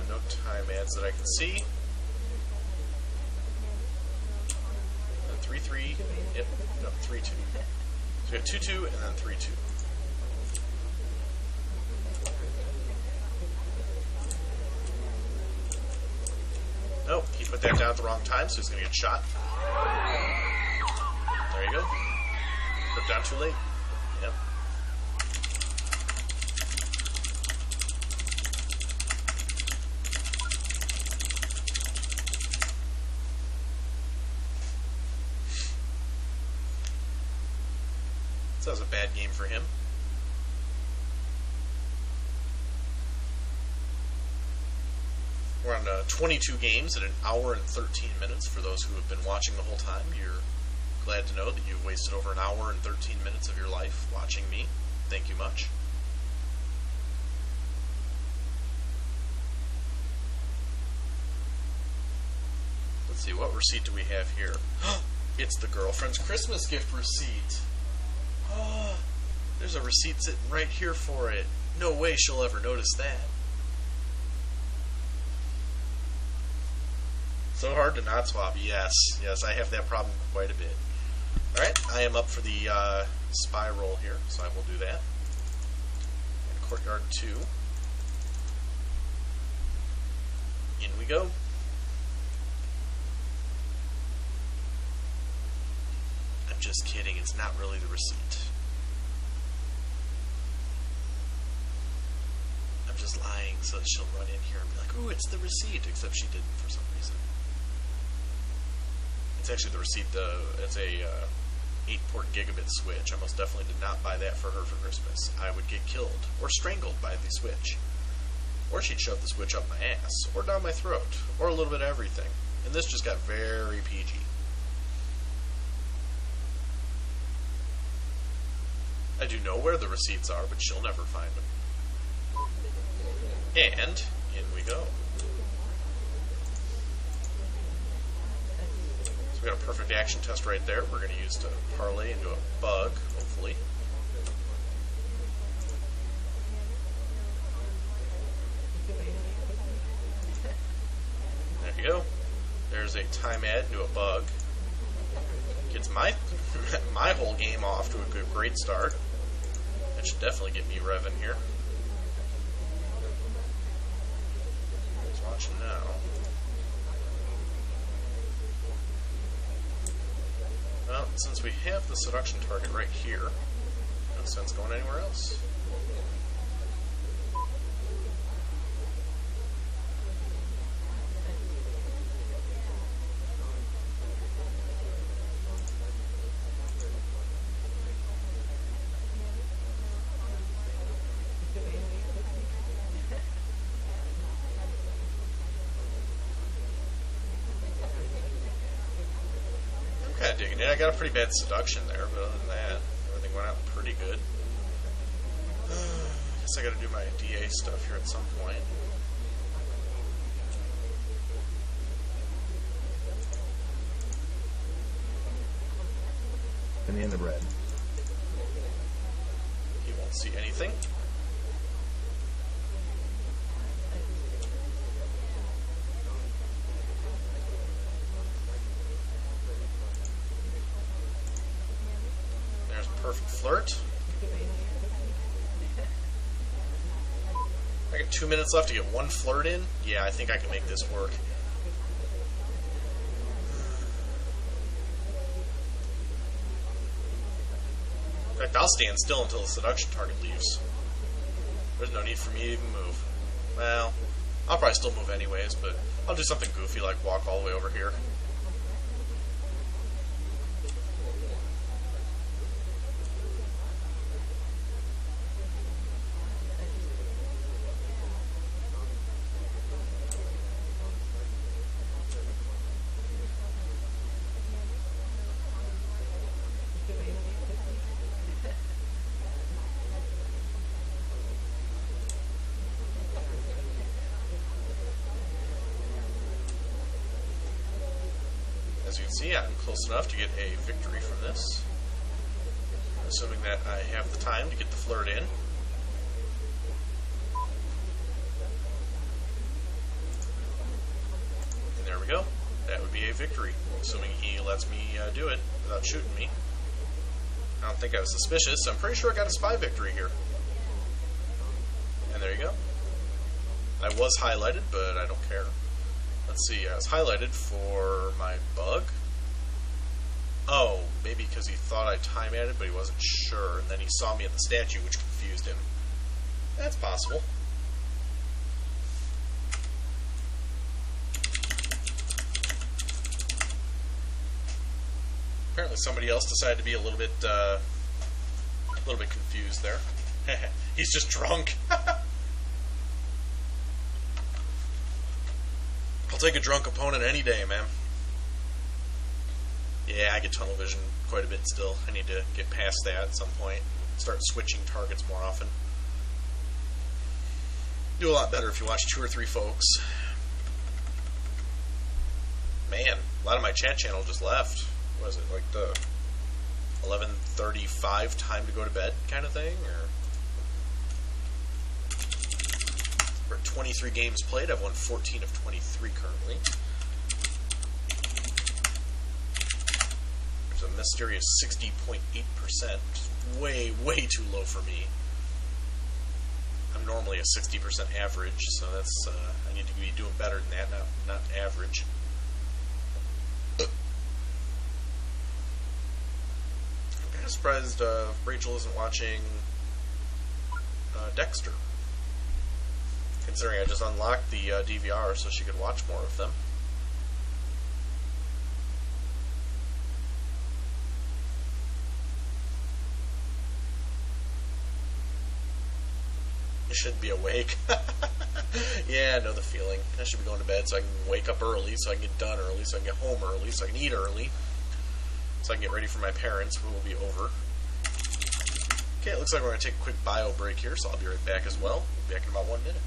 no time adds that I can see. 3-3. Yep. No, 3-2. So we have 2-2 and then 3-2. Nope, he put that down at the wrong time, so he's going to get shot. There you go. Put it down too late. Yep. So that was a bad game for him. We're on 22 games at 1 hour and 13 minutes. For those who have been watching the whole time, you're glad to know that you've wasted over 1 hour and 13 minutes of your life watching me. Thank you much. Let's see, what receipt do we have here? It's the girlfriend's Christmas gift receipt. There's a receipt sitting right here for it. No way she'll ever notice that. So hard to not swap. Yes, I have that problem quite a bit. Alright, I am up for the spy roll here, so I will do that. And courtyard 2. In we go. I'm just kidding, it's not really the receipt. I'm just lying so that she'll run in here and be like, ooh, it's the receipt, except she didn't for some reason. It's actually the receipt, it's a 8-port gigabit switch. I most definitely did not buy that for her for Christmas. I would get killed or strangled by the switch. Or she'd shove the switch up my ass, or down my throat, or a little bit of everything. And this just got very PG. I do know where the receipts are, but she'll never find them. And in we go. So we got a perfect action test right there. We're going to use to parlay into a bug, hopefully. There you go. There's a time add into a bug. Gets my my whole game off to a great start. That should definitely get me revving here. Who's watching now? Well, since we have the seduction target right here, no sense going anywhere else. digging it. I got a pretty bad seduction there, but other than that, everything went out pretty good. Guess I gotta do my DA stuff here at some point. In the end of red. He won't see anything. There's perfect flirt. I got 2 minutes left to get one flirt in. Yeah, I think I can make this work. In fact, I'll stand still until the seduction target leaves. There's no need for me to even move. Well, I'll probably still move anyways, but I'll do something goofy like walk all the way over here. As you can see, I'm close enough to get a victory from this. Assuming that I have the time to get the flirt in. And there we go. That would be a victory, assuming he lets me do it without shooting me. I don't think I was suspicious, so I'm pretty sure I got a spy victory here. And there you go. I was highlighted, but I don't care. Let's see, I was highlighted for my bug. Oh, maybe because he thought I time added, but he wasn't sure, and then he saw me at the statue, which confused him. That's possible. Apparently somebody else decided to be a little bit confused there. He's just drunk. I'll take a drunk opponent any day, man. Yeah, I get tunnel vision quite a bit still. I need to get past that at some point. Start switching targets more often. Do a lot better if you watch 2 or 3 folks. Man, a lot of my chat channel just left. What is it, like the 11:35 time to go to bed kind of thing? Or we're at 23 games played. I've won 14 of 23 currently. There's a mysterious 60.8%, which is way, way too low for me. I'm normally a 60% average, so that's I need to be doing better than that, not average. I'm kind of surprised Rachel isn't watching Dexter, considering I just unlocked the DVR so she could watch more of them. You should be awake. Yeah, I know the feeling. I should be going to bed so I can wake up early, so I can get done early, so I can get home early, so I can eat early, so I can get ready for my parents, who will be over. Okay, it looks like we're going to take a quick bio break here, so I'll be right back as well. Be back in about 1 minute.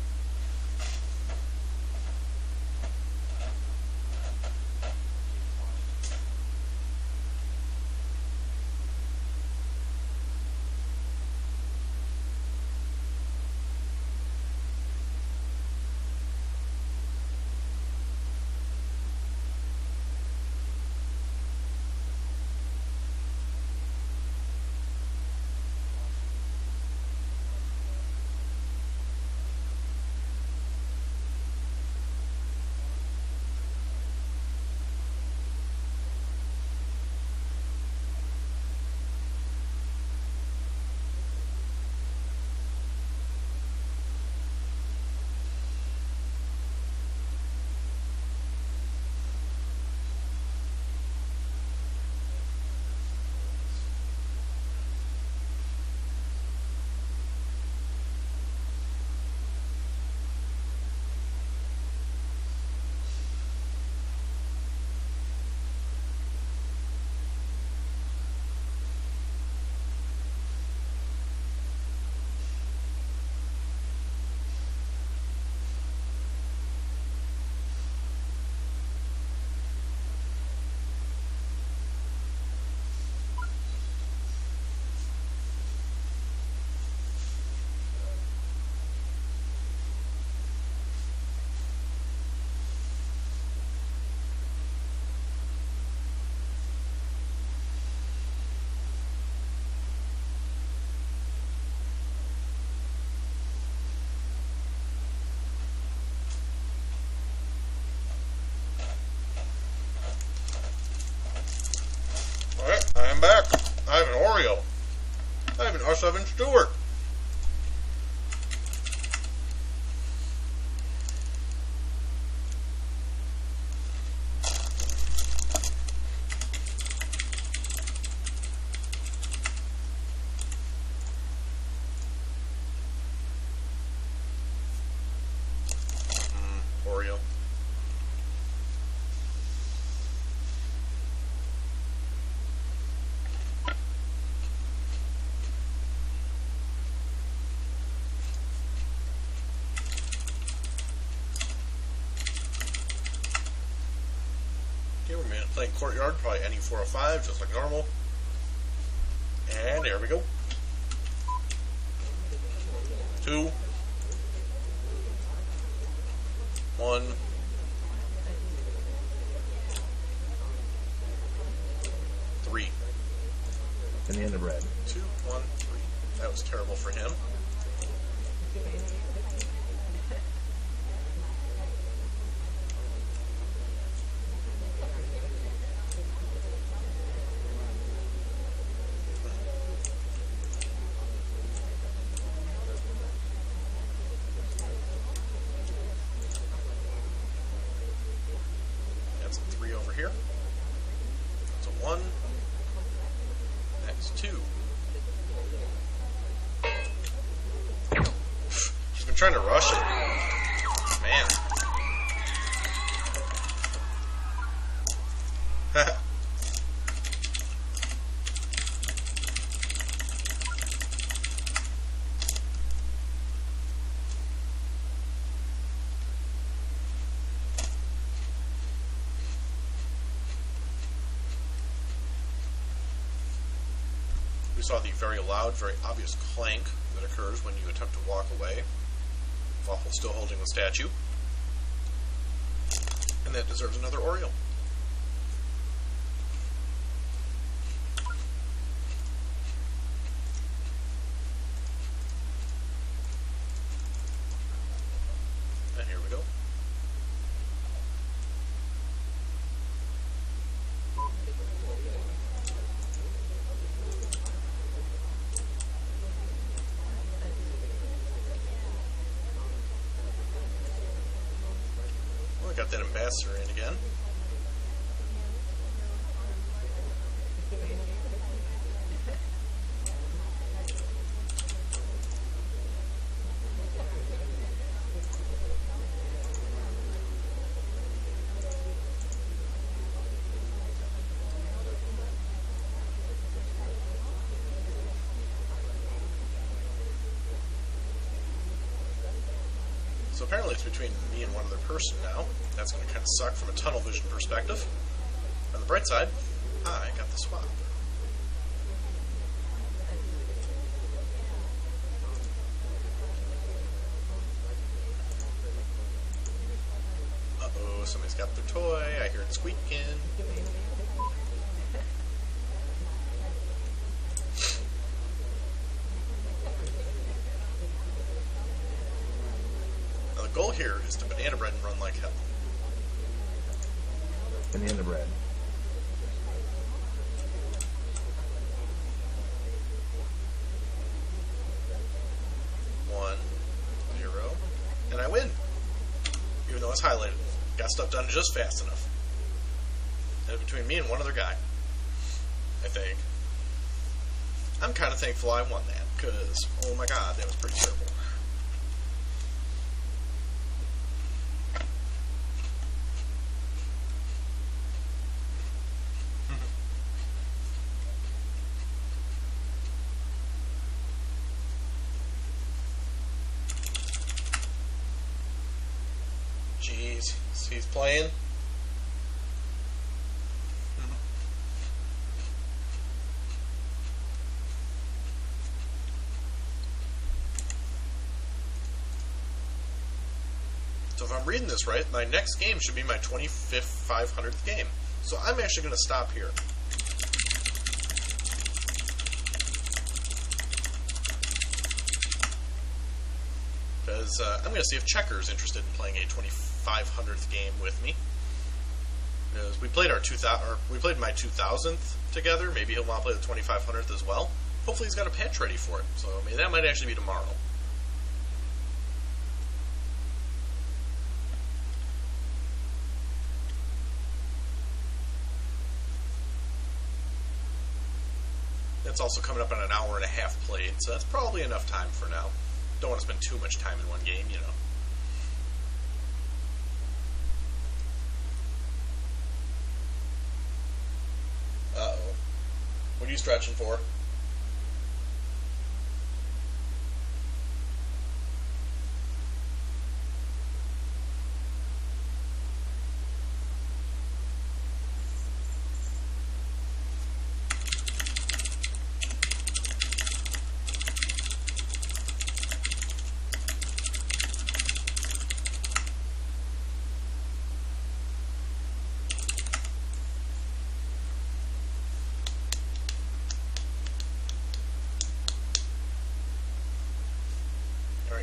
I have an R7 Stewart. Oreo. Okay, we're playing Courtyard, probably any 405, just like normal. And there we go. 2, 1. Three. And the end of red. 2, 1, 3. That was terrible for him. That's a 3 over here. That's a 1. That's 2. She's been trying to rush it. Man. We saw the very loud, very obvious clank that occurs when you attempt to walk away while still holding the statue. And that deserves another Oreo. And here we go. Well, I got that ambassador in again. So apparently it's between me and one other person now. That's going to kind of suck from a tunnel vision perspective. On the bright side, I got the swap. Uh-oh, somebody's got their toy. I hear it squeaking. Now the goal here is to banana bread and run like hell. And the end of red. 1, 0, and I win. Even though it's highlighted. Got stuff done just fast enough. And it's between me and one other guy, I think. I'm kind of thankful I won that, because, oh my god, that was pretty terrible. Jeez, he's playing. So if I'm reading this right, my next game should be my 25th 500th game. So I'm actually going to stop here. Because I'm going to see if Checker's interested in playing a 2500th game with me. Because we played our 2000, or we played my 2000th together. Maybe he'll want to play the 2500th as well. hopefully he's got a patch ready for it. So maybe that might actually be tomorrow. That's also coming up on an hour and a half played, so that's probably enough time for now. Don't want to spend too much time in one game, you know. Uh-oh. What are you stretching for?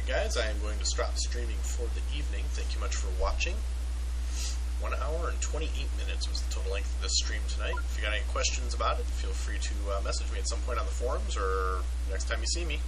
Guys, I am going to stop streaming for the evening. Thank you much for watching. 1 hour and 28 minutes was the total length of this stream tonight. If you got any questions about it, feel free to message me at some point on the forums or next time you see me.